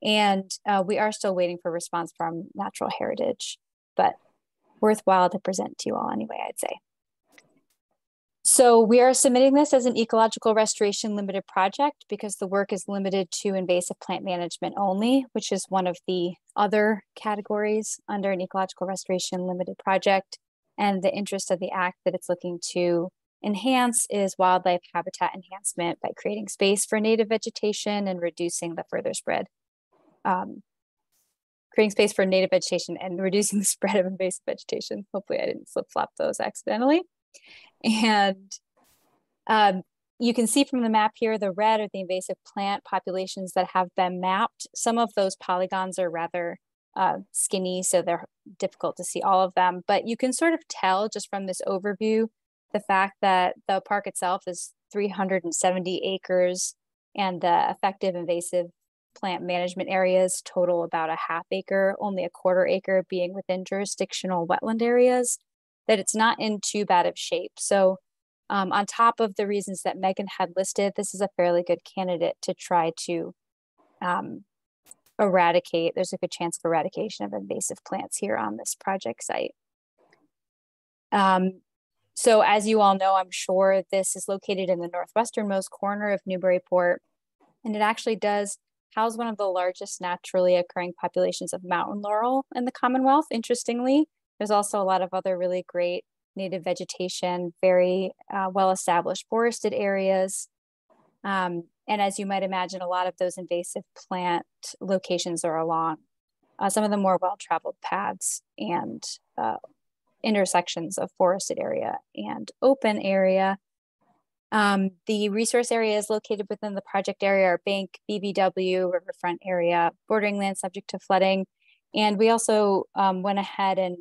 And we are still waiting for response from Natural Heritage, but worthwhile to present to you all anyway, I'd say. So we are submitting this as an ecological restoration limited project because the work is limited to invasive plant management only, which is one of the other categories under an ecological restoration limited project. And the interest of the act that it's looking to enhance is wildlife habitat enhancement by creating space for native vegetation and reducing the further spread. Creating space for native vegetation and reducing the spread of invasive vegetation. Hopefully I didn't flip-flop those accidentally. And you can see from the map here, the red are the invasive plant populations that have been mapped. Some of those polygons are rather skinny, so they're difficult to see all of them, but you can sort of tell just from this overview, the fact that the park itself is 370 acres and the effective invasive plant management areas total about a half acre, only a quarter acre being within jurisdictional wetland areas, that it's not in too bad of shape. So on top of the reasons that Megan had listed, this is a fairly good candidate to try to eradicate. There's a good chance of eradication of invasive plants here on this project site. So as you all know, I'm sure this is located in the northwesternmost corner of Newburyport, and it actually does house one of the largest naturally occurring populations of mountain laurel in the Commonwealth. Interestingly, there's also a lot of other really great native vegetation, very well-established forested areas. And as you might imagine, a lot of those invasive plant locations are along some of the more well-traveled paths and intersections of forested area and open area. The resource area is located within the project area, our bank, BBW, riverfront area, bordering land subject to flooding. And we also went ahead and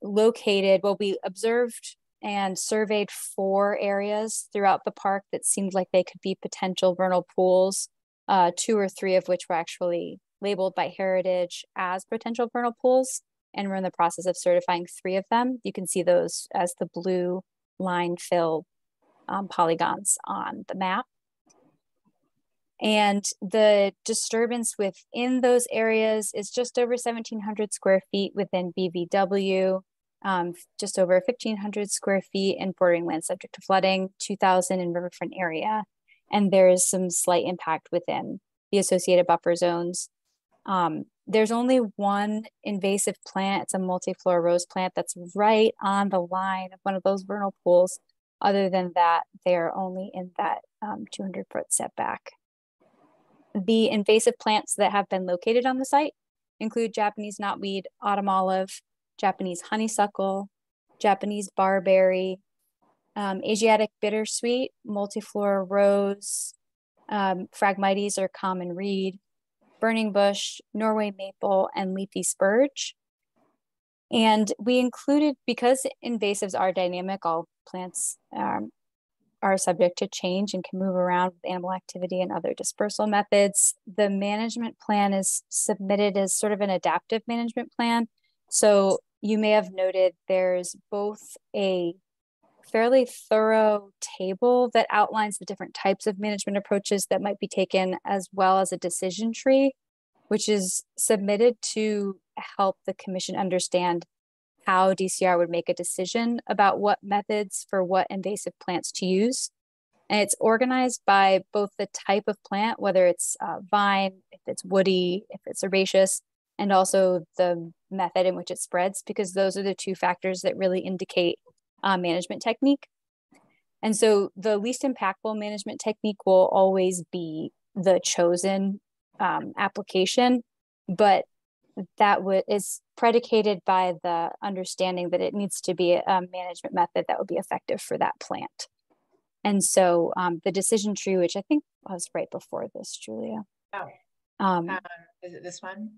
located, well, we observed and surveyed 4 areas throughout the park that seemed like they could be potential vernal pools, 2 or 3 of which were actually labeled by Heritage as potential vernal pools. And we're in the process of certifying 3 of them. You can see those as the blue line fill polygons on the map. And the disturbance within those areas is just over 1,700 square feet within BVW, just over 1,500 square feet in bordering land subject to flooding, 2,000 in riverfront area. And there is some slight impact within the associated buffer zones. There's only one invasive plant. It's a multiflora rose plant that's right on the line of one of those vernal pools. Other than that, they're only in that 200-foot setback. The invasive plants that have been located on the site include Japanese knotweed, autumn olive, Japanese honeysuckle, Japanese barberry, Asiatic bittersweet, multiflora rose, Phragmites or common reed, burning bush, Norway maple, and leafy spurge. And we included, because invasives are dynamic, all plants are subject to change and can move around with animal activity and other dispersal methods. The management plan is submitted as sort of an adaptive management plan. So you may have noted there's both a fairly thorough table that outlines the different types of management approaches that might be taken, as well as a decision tree, which is submitted to help the commission understand how DCR would make a decision about what methods for what invasive plants to use. And it's organized by both the type of plant, whether it's vine, if it's woody, if it's herbaceous, and also the method in which it spreads, because those are the 2 factors that really indicate management technique. And so the least impactful management technique will always be the chosen application, but that is predicated by the understanding that it needs to be a management method that would be effective for that plant. And so the decision tree, which I think was right before this, Julia. Oh, is it this one?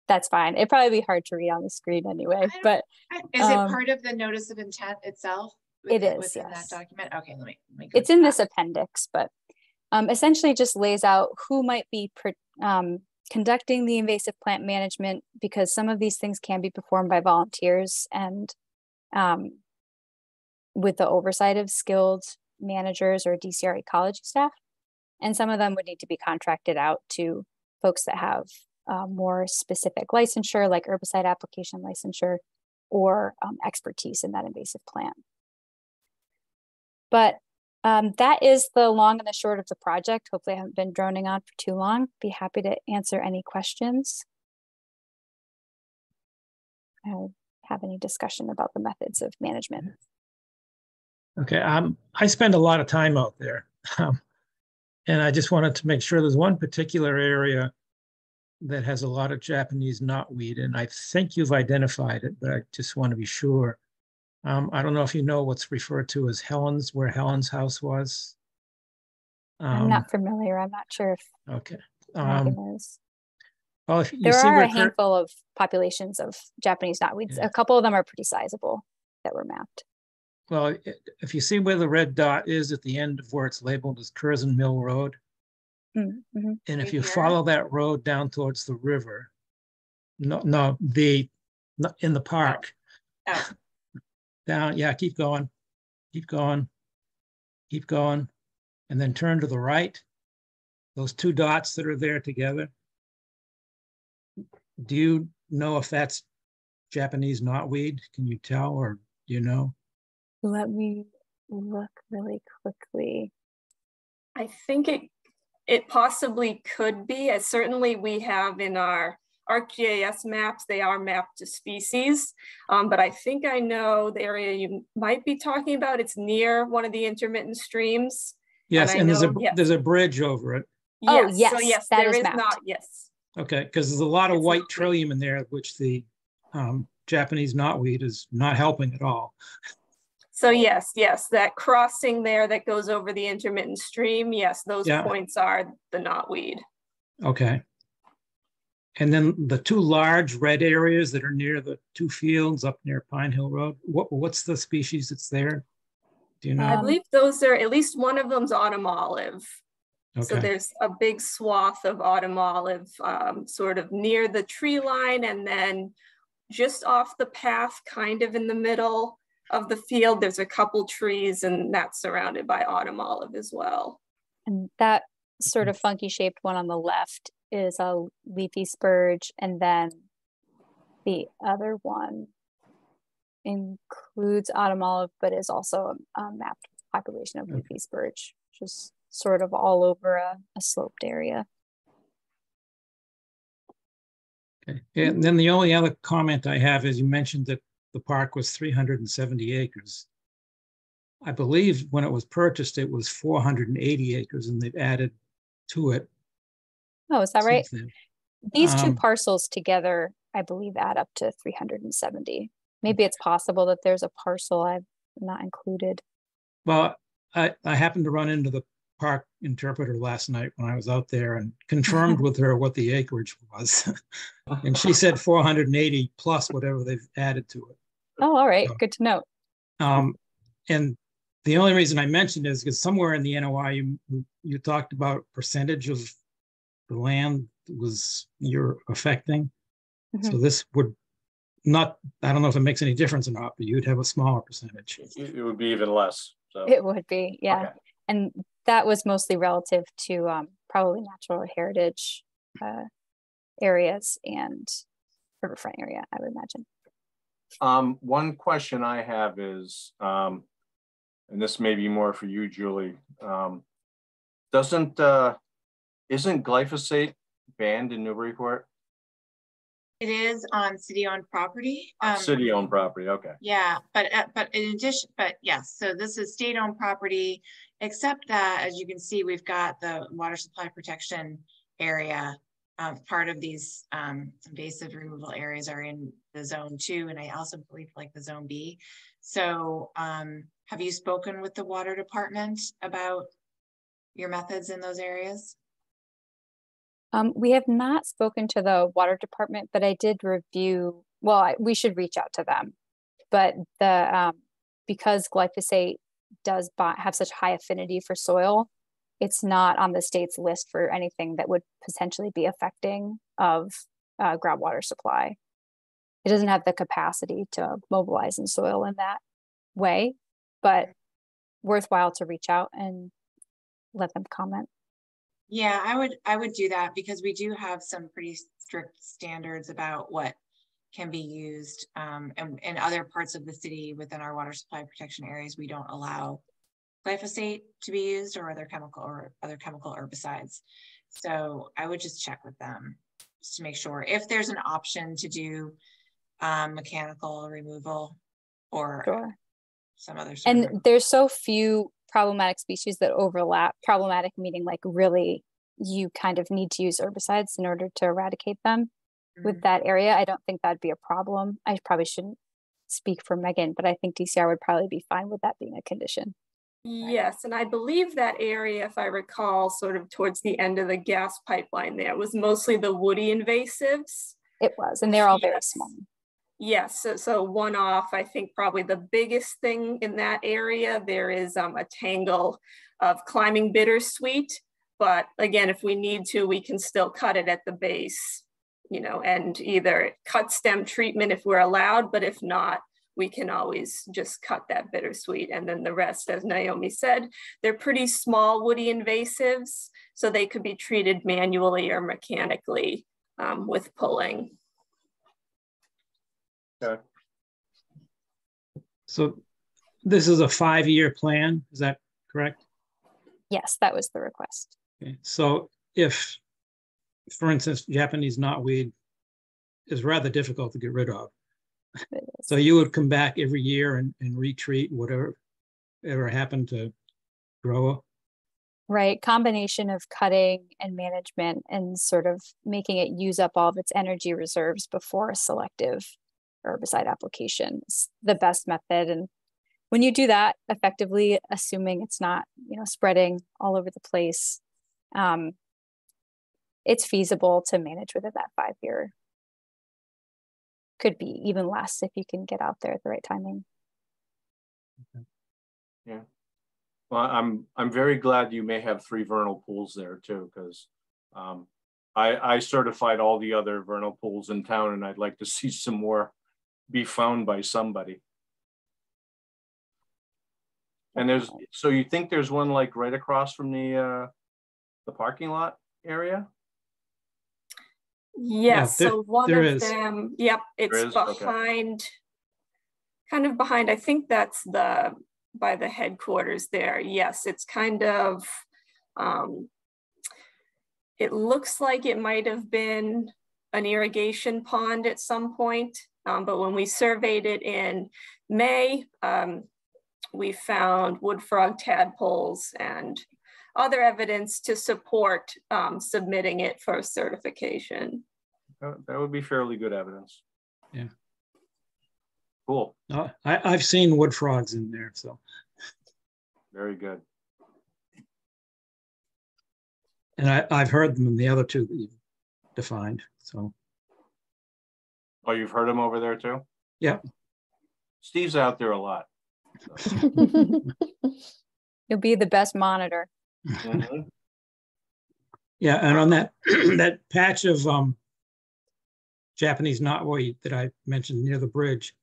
That's fine. It'd probably be hard to read on the screen anyway, but. Is it part of the notice of intent itself? It is, within yes. that document? Okay, let me it's in this appendix, but essentially just lays out who might be conducting the invasive plant management, because some of these things can be performed by volunteers and with the oversight of skilled managers or DCR ecology staff. And some of them would need to be contracted out to folks that have more specific licensure, like herbicide application licensure, or expertise in that invasive plant. But that is the long and the short of the project. Hopefully I haven't been droning on for too long. Be happy to answer any questions. Have any discussion about the methods of management. Okay, I spend a lot of time out there. And I just wanted to make sure there's one particular area that has a lot of Japanese knotweed, and I think you've identified it, but I just want to be sure. I don't know if you know what's referred to as Helen's, where Helen's house was. I'm not familiar. I'm not sure if okay. Megan is. Well, if you there see are where a handful of populations of Japanese knotweeds. Yeah. A couple of them are pretty sizable that were mapped. Well, if you see where the red dot is at the end of where it's labeled as Curzon Mill Road, mm-hmm. and if Right you here? follow that road down towards the river, in the park, Oh. down, yeah, keep going, keep going, keep going, and then turn to the right. Those two dots that are there together. Do you know if that's Japanese knotweed? Can you tell, or do you know? Let me look really quickly. I think it possibly could be. As certainly we have in our ArcGIS maps, they are mapped to species. But I think I know the area you might be talking about. It's near one of the intermittent streams. Yes, and there's a bridge over it. Yes. Oh, yes, So yes, that there is is mapped. not. Yes. Okay, because there's a lot of It's white not. trillium in there, which the Japanese knotweed is not helping at all. So yes, that crossing there that goes over the intermittent stream, yes, those points are the knotweed. Okay. And then the two large red areas that are near the two fields up near Pine Hill Road, what's the species that's there? Do you know? I believe those are, at least one of them's autumn olive. Okay. So there's a big swath of autumn olive sort of near the tree line, and then just off the path, kind of in the middle of the field, there's a couple trees, and that's surrounded by autumn olive as well. And that sort of funky shaped one on the left is a leafy spurge, and then the other one includes autumn olive, but is also a mapped population of leafy spurge, which is sort of all over a sloped area. Okay. And then the only other comment I have is you mentioned that the park was 370 acres. I believe when it was purchased, it was 480 acres, and they've added to it. Oh, is that right? Then. These two parcels together, I believe, add up to 370. Maybe it's possible that there's a parcel I've not included. Well, I happened to run into the park interpreter last night when I was out there and confirmed with her what the acreage was. And she said 480 plus whatever they've added to it. Oh, all right. So, good to know. And the only reason I mentioned it is because somewhere in the NOI, you talked about percentage of the land was you're affecting. Mm-hmm. So this would not, I don't know if it makes any difference or not, but you'd have a smaller percentage. It would be even less. So. It would be, yeah. Okay. And that was mostly relative to probably natural heritage areas and riverfront area, I would imagine. One question I have is, and this may be more for you, Julie, isn't glyphosate banned in Newburyport? It is on city-owned property. City-owned property, okay. Yeah, but in addition, yes, so this is state-owned property, except that, as you can see, we've got the water supply protection area. Part of these invasive removal areas are in the zone 2, and I also believe like the zone B. So have you spoken with the water department about your methods in those areas? We have not spoken to the water department, but I did review, well, we should reach out to them. But because glyphosate does have such high affinity for soil, it's not on the state's list for anything that would potentially be affecting of groundwater supply. It doesn't have the capacity to mobilize in soil in that way, but worthwhile to reach out and let them comment. Yeah, I would do that because we do have some pretty strict standards about what can be used, and in other parts of the city within our water supply protection areas, we don't allow glyphosate to be used or other chemical herbicides. So I would just check with them just to make sure if there's an option to do mechanical removal or Sure. some other sort And of. there's so few problematic species that overlap. Problematic meaning like really you kind of need to use herbicides in order to eradicate them. With that area, I don't think that'd be a problem. I probably shouldn't speak for Megan, but I think DCR would probably be fine with that being a condition. Yes, and I believe that area, if I recall, sort of towards the end of the gas pipeline there was mostly the woody invasives. It was, and they're all very small. Yes, so one off, I think probably the biggest thing in that area, there is a tangle of climbing bittersweet. But again, if we need to, we can still cut it at the base, you know, and either cut stem treatment if we're allowed, but if not, we can always just cut that bittersweet. And then the rest, as Naomi said, they're pretty small woody invasives, so they could be treated manually or mechanically with pulling. Okay. So this is a 5-year plan, is that correct? Yes, that was the request. Okay. So if, for instance, Japanese knotweed is rather difficult to get rid of, so you would come back every year and retreat whatever ever happened to grow? Right, combination of cutting and management and sort of making it use up all of its energy reserves before a selective herbicide application is the best method. And when you do that effectively, assuming it's not, you know, spreading all over the place, it's feasible to manage within that 5-year. Could be even less if you can get out there at the right timing. Okay. Yeah. Well, I'm very glad you may have 3 vernal pools there too, because I certified all the other vernal pools in town, and I'd like to see some more be found by somebody. And there's, so you think there's one like right across from the parking lot area? Yes, yeah, so one of them, yep, it's behind, okay. Kind of behind, I think that's by the headquarters there. Yes, it's kind of, it looks like it might have been an irrigation pond at some point, but when we surveyed it in May, we found wood frog tadpoles and other evidence to support submitting it for certification. That would be fairly good evidence. Yeah. Cool. I've seen wood frogs in there, so. Very good. And I've heard them in the other 2 that you've defined, so. Oh, you've heard them over there too? Yeah. Steve's out there a lot. So. You'll be the best monitor. Mm-hmm. Yeah, and on that that patch of Japanese knotweed that I mentioned near the bridge,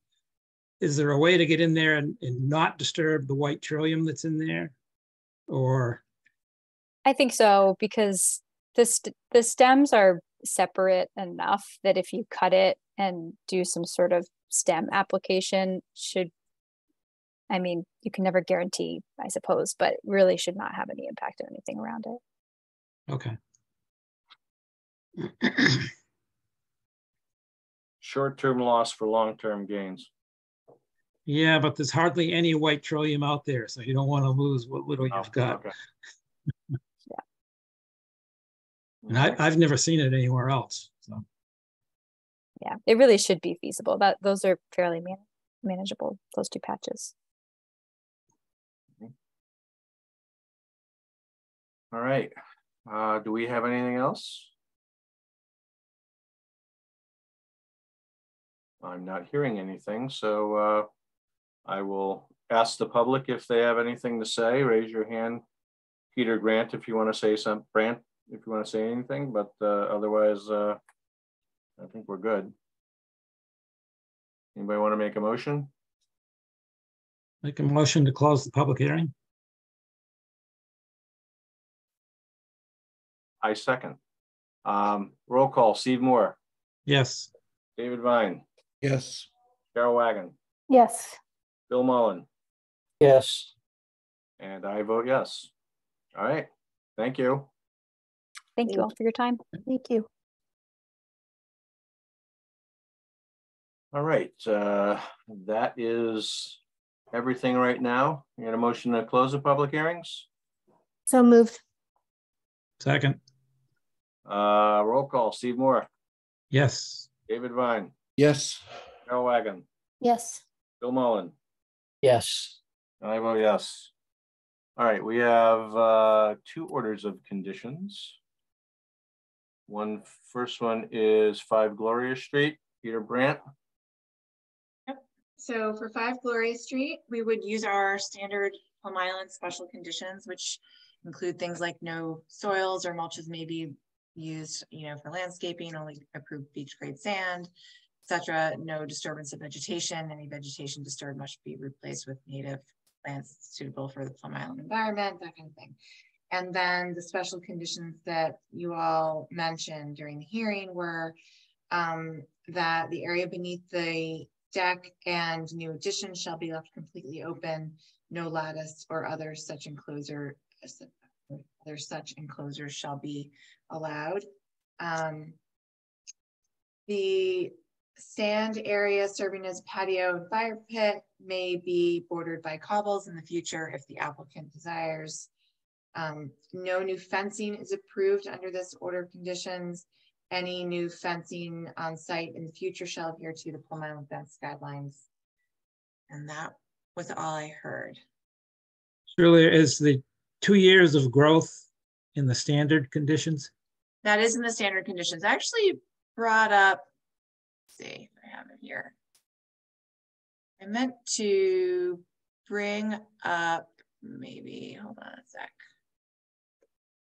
is there a way to get in there and not disturb the white trillium that's in there? Or? I think so, because the stems are separate enough that if you cut it and do some sort of stem application, I mean, you can never guarantee, I suppose, but really should not have any impact on anything around it. Okay. Short-term loss for long-term gains. Yeah, but there's hardly any white trillium out there, so you don't want to lose what little you've got. Okay. Yeah. And I've never seen it anywhere else. So. Yeah, it really should be feasible. Those are fairly manageable, those 2 patches. All right. Do we have anything else? I'm not hearing anything, so I will ask the public if they have anything to say. Raise your hand, Peter Grant, if you want to say something. Brant, if you want to say anything, but otherwise, I think we're good. Anybody want to make a motion? Make a motion to close the public hearing. I second. Roll call. Steve Moore. Yes. David Vine. Yes. Carol Wagon. Yes. Bill Mullen. Yes. And I vote yes. All right, thank you. Thank you all for your time. Thank you. All right, that is everything right now. You got a motion to close the public hearings? So moved. Second, Roll call, Steve Moore, yes. David Vine, Yes. Carol Wagon, Yes. Bill Mullen, yes. and I vote yes. All right, we have 2 orders of conditions. First one is 5 Gloria Street, Peter Brandt. So for 5 Gloria Street, we would use our standard Plum Island special conditions, which include things like no soils or mulches may be used, for landscaping, only approved beach grade sand, etc. No disturbance of vegetation. Any vegetation disturbed must be replaced with native plants suitable for the Plum Island environment, that kind of thing. And then the special conditions that you all mentioned during the hearing were that the area beneath the deck and new addition shall be left completely open, no lattice or other such enclosures shall be allowed. The sand area serving as patio and fire pit may be bordered by cobbles in the future if the applicant desires. No new fencing is approved under this order of conditions. Any new fencing on site in the future shall adhere to the Plum Island fence guidelines. And that was all I heard. Surely is the 2 years of growth in the standard conditions? That is in the standard conditions. I actually brought up, let's see if I have it here. I meant to bring up, maybe, hold on a sec.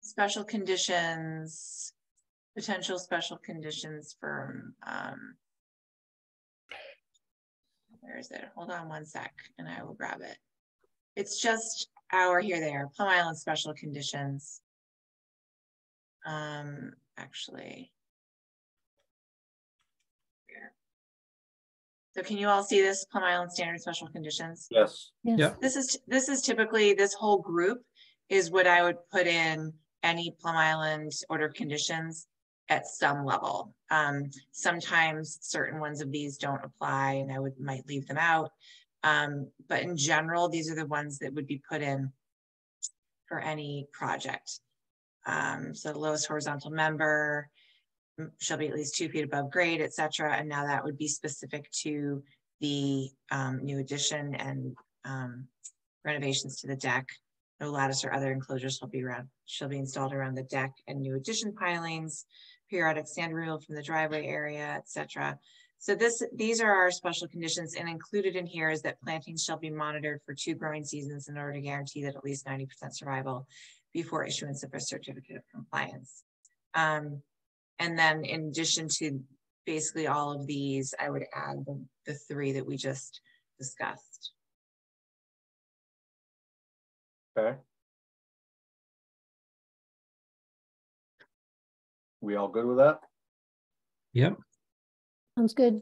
Special conditions, potential special conditions for, where is it? Hold on one sec and I will grab it. It's just here they are, Plum Island special conditions. Actually, here. So can you all see this Plum Island standard special conditions? Yes. Yes. Yeah. This is typically, this whole group is what I would put in any Plum Island order of conditions at some level. Sometimes certain ones of these don't apply and I might leave them out. But in general, these are the ones that would be put in for any project. So the lowest horizontal member shall be at least 2 feet above grade, etc. And now that would be specific to the new addition and renovations to the deck. No lattice or other enclosures shall be installed around the deck and new addition pilings, periodic sand removal from the driveway area, etc. So these are our special conditions, and included in here is that plantings shall be monitored for 2 growing seasons in order to guarantee that at least 90% survival before issuance of a certificate of compliance. And then in addition to basically all of these, I would add the 3 that we just discussed. Okay. We all good with that? Yep. Sounds good.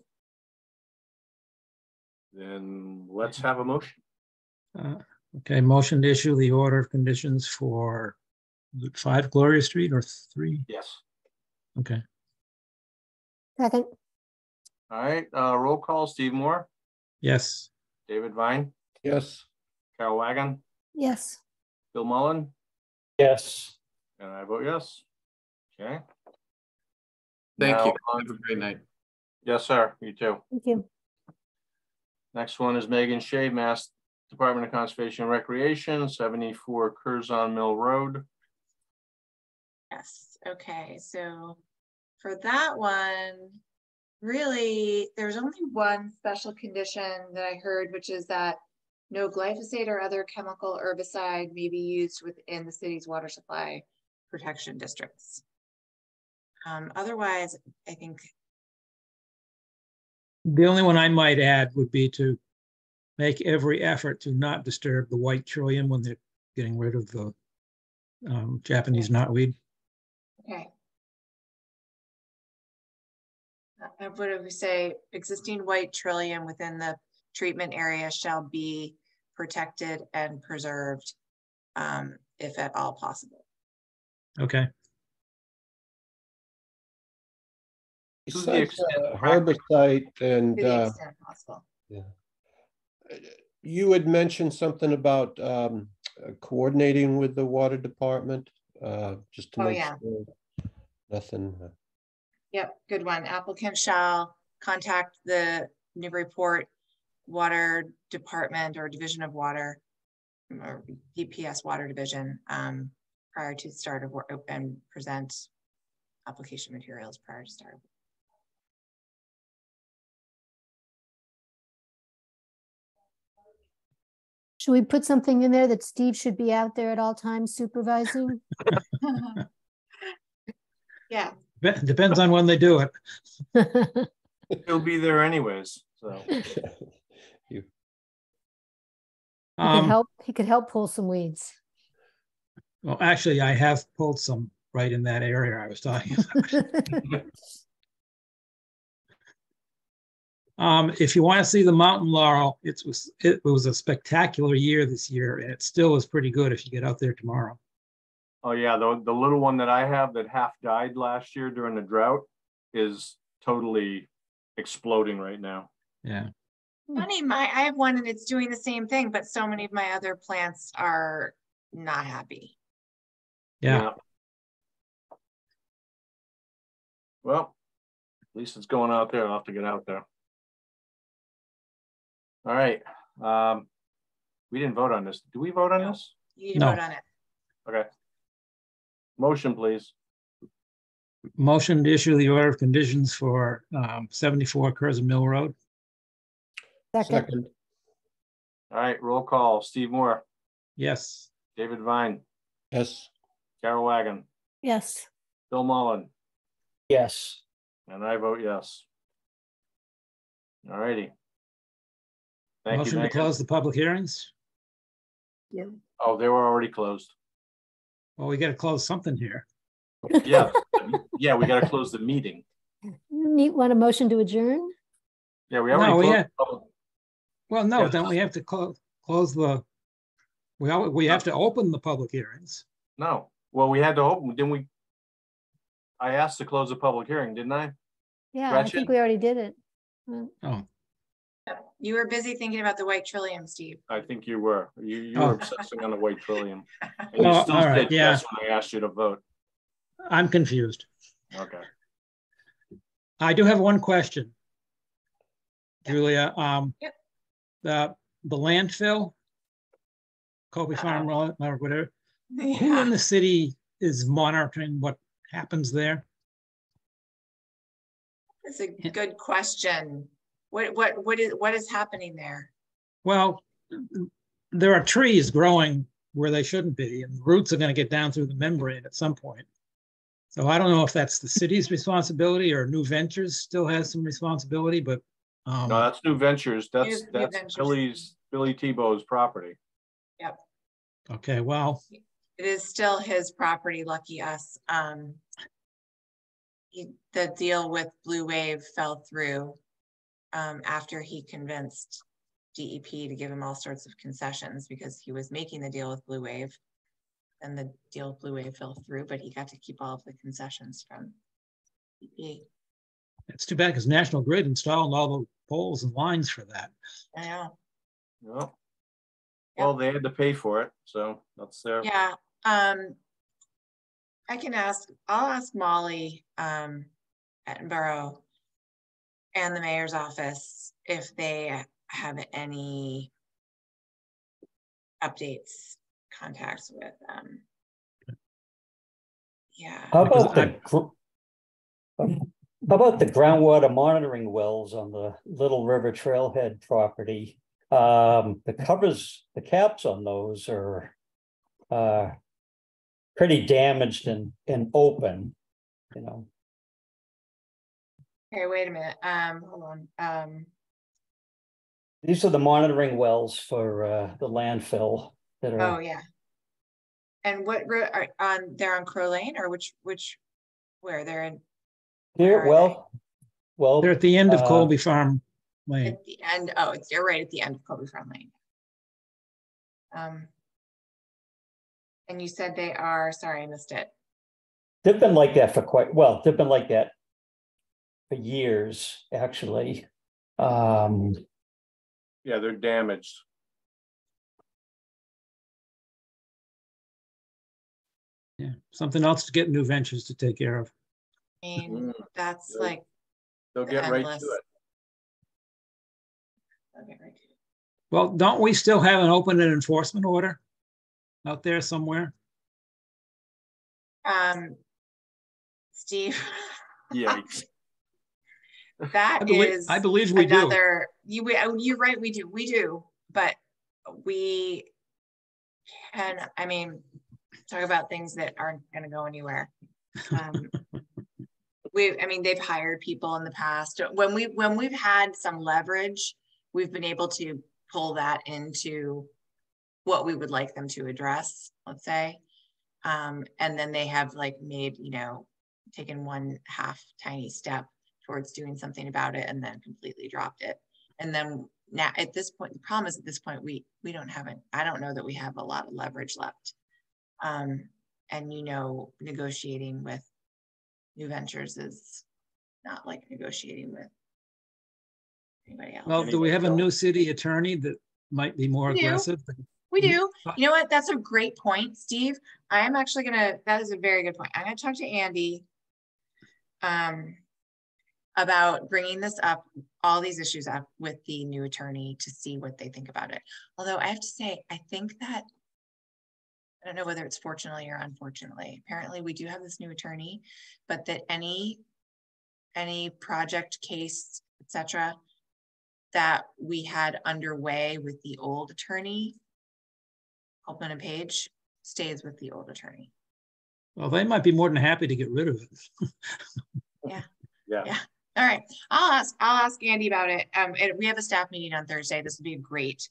Then let's have a motion. Okay, motion to issue the order of conditions for 5 Gloria Street or 3? Yes. Okay. Second. All right, roll call, Steve Moore, Yes. David Vine, Yes. Carol Wagon, Yes. Bill Mullen, Yes. and I vote yes. Okay. Thank Now, you. Have a great night. Yes, sir. You too. Thank you. Next one is Megan Shea, Mass Department of Conservation and Recreation, 74 Curzon Mill Road. Yes, okay, so for that one, really, there's only one special condition that I heard, which is that no glyphosate or other chemical herbicide may be used within the city's water supply protection districts. Otherwise, I think. The only one I might add would be to make every effort to not disturb the white trillium when they're getting rid of the Japanese knotweed. Okay. What do we say? Existing white trillium within the treatment area shall be protected and preserved if at all possible. Okay. Besides herbicide and To the extent possible. yeah. You had mentioned something about coordinating with the water department, just to Oh, make yeah. sure nothing. Yep, good one. Applicant shall contact the Newburyport Water Department or Division of Water or DPS Water Division prior to the start of work and present application materials prior to start. Should we put something in there that Steve should be out there at all times supervising? Yeah. Depends on when they do it. He'll be there anyways, so. You He could help pull some weeds. Well, actually, I have pulled some right in that area I was talking about. If you want to see the mountain laurel, it was a spectacular year this year, and it still is pretty good if you get out there tomorrow. Oh yeah, the little one that I have that half died last year during the drought is totally exploding right now. Yeah. Funny, I have one and it's doing the same thing, but so many of my other plants are not happy. Yeah. Well, at least it's going out there. I'll have to get out there. All right. We didn't vote on this. Do we vote on this? You need to vote on it. Okay. Motion, please. Motion to issue the order of conditions for 74 Curzon Mill Road. Second. All right, roll call. Steve Moore. Yes. David Vine. Yes. Carol Wagon. Yes. Bill Mullen. Yes. And I vote yes. All righty. Thank Motion you. to close the public hearings. Yeah. Oh, they were already closed. Well, we got to close something here. Yeah. Yeah, we got to close the meeting. Want a motion to adjourn? Yeah, we already closed the public. Well, no, Yeah, then we have to close the, we have to open the public hearings. No. Well, we had to open, didn't we? I asked to close the public hearing, didn't I? Yeah, Gretchen? I think we already did it. Oh. You were busy thinking about the white trillium, Steve. I think you were. You were obsessing on the white trillium. And you Oh, still all said right, yeah. yes when I asked you to vote. I'm confused. Okay. I do have one question, Julia. Yep. The landfill, Colby Farm Road, or whatever. Who Yeah. in the city is monitoring what happens there? That's a good question. What is happening there? Well, there are trees growing where they shouldn't be, and the roots are going to get down through the membrane at some point. So I don't know if that's the city's responsibility or New Ventures still has some responsibility, but No, that's New Ventures. That's New Ventures. Billy Tebow's property. Yep. okay. Well, It is still his property, lucky us. The deal with Blue Wave fell through after he convinced DEP to give him all sorts of concessions because he was making the deal with Blue Wave. And the deal with Blue Wave fell through, but he got to keep all of the concessions from DEP. it's too bad because National Grid installed all the poles and lines for that. I know. Well, well, they had to pay for it, so that's their. Yeah. I'll ask Molly Attenborough and the mayor's office if they have any updates, contacts with yeah. How about the groundwater monitoring wells on the Little River Trailhead property? The caps on those are pretty damaged and open, you know. Okay, wait a minute. Hold on. These are the monitoring wells for the landfill that are. Oh yeah. And what road are on? They're on Crow Lane, or where they're in? Here, well, They're at the end of Colby Farm Lane. At the end. Oh, you're right at the end of Colby Farm Lane. And you said they are, sorry, I missed it. They've been like that for they've been like that for years, actually. Yeah, they're damaged. Yeah, something else to get New Ventures to take care of. I mean, that's like. They'll get right to endless. it. They'll get right to it. Well, don't we still have an open and enforcement order out there somewhere? Steve. Yeah. That I believe we another, do. You're right, we do, but we can, I mean, talk about things that aren't going to go anywhere. I mean, they've hired people in the past. When we've had some leverage, we've been able to pull that into what we would like them to address, let's say. And then they have like made, you know, taken one half tiny step towards doing something about it and then completely dropped it. And then now at this point, the problem is at this point, we don't have it. I don't know that we have a lot of leverage left. And, you know, negotiating with New Ventures is not like negotiating with anybody else. Well, do we have a new city attorney that might be more aggressive? We do. You know what? That's a great point, Steve. I am actually that is a very good point. I'm gonna talk to Andy about bringing this up, all these issues up with the new attorney to see what they think about it. Although I have to say, I think that, I don't know whether it's fortunately or unfortunately, apparently we do have this new attorney, but that any project, case, etc., that we had underway with the old attorney, Altman and Page, stays with the old attorney. Well, they might be more than happy to get rid of it. Yeah. All right. I'll ask Andy about it. We have a staff meeting on Thursday. This would be a great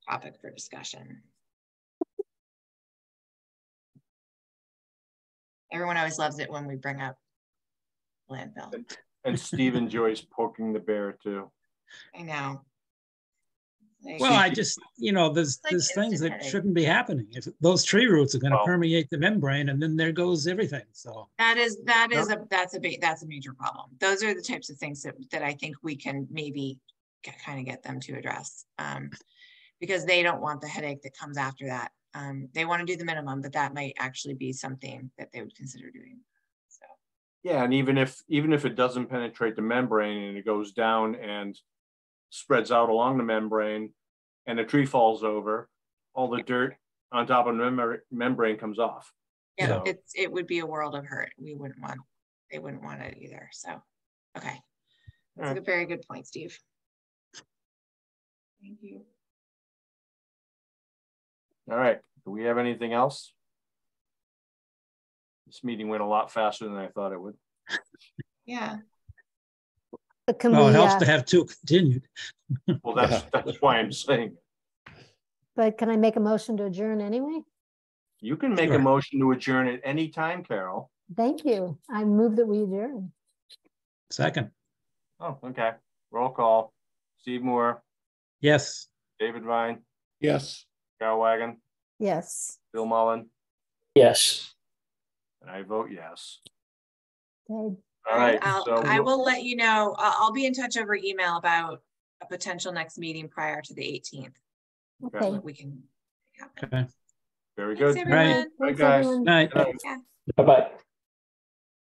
topic for discussion. Everyone always loves it when we bring up landfill. And Steve enjoys poking the bear too. I know. Well, I just, you know, there's things that shouldn't be happening. If those tree roots are going to permeate the membrane, and then there goes everything. So that's a major problem. Those are the types of things that I think we can maybe kind of get them to address, because they don't want the headache that comes after that. They want to do the minimum, but that might actually be something that they would consider doing. So yeah, and even if it doesn't penetrate the membrane and it goes down and spreads out along the membrane and a tree falls over, all the dirt on top of the membrane comes off. Yeah, so. It would be a world of hurt. They wouldn't want it either. So, okay. That's a very good point, Steve. Thank you. All right, do we have anything else? This meeting went a lot faster than I thought it would. Yeah. Well, it helps to have two continued. Well, that's why I'm saying. But can I make a motion to adjourn anyway? You can make a motion to adjourn at any time, Carol. Thank you. I move that we adjourn. Second. Oh, okay. Roll call. Steve Moore. Yes. David Vine. Yes. Carol Wagon. Yes. Bill Mullen. Yes. And I vote yes. Okay. All right. I will let you know. I'll be in touch over email about a potential next meeting prior to the 18th. Okay. So we can happen. Okay. Very good. Thanks, everyone. Right. Bye, guys. Night. Yeah. Bye-bye.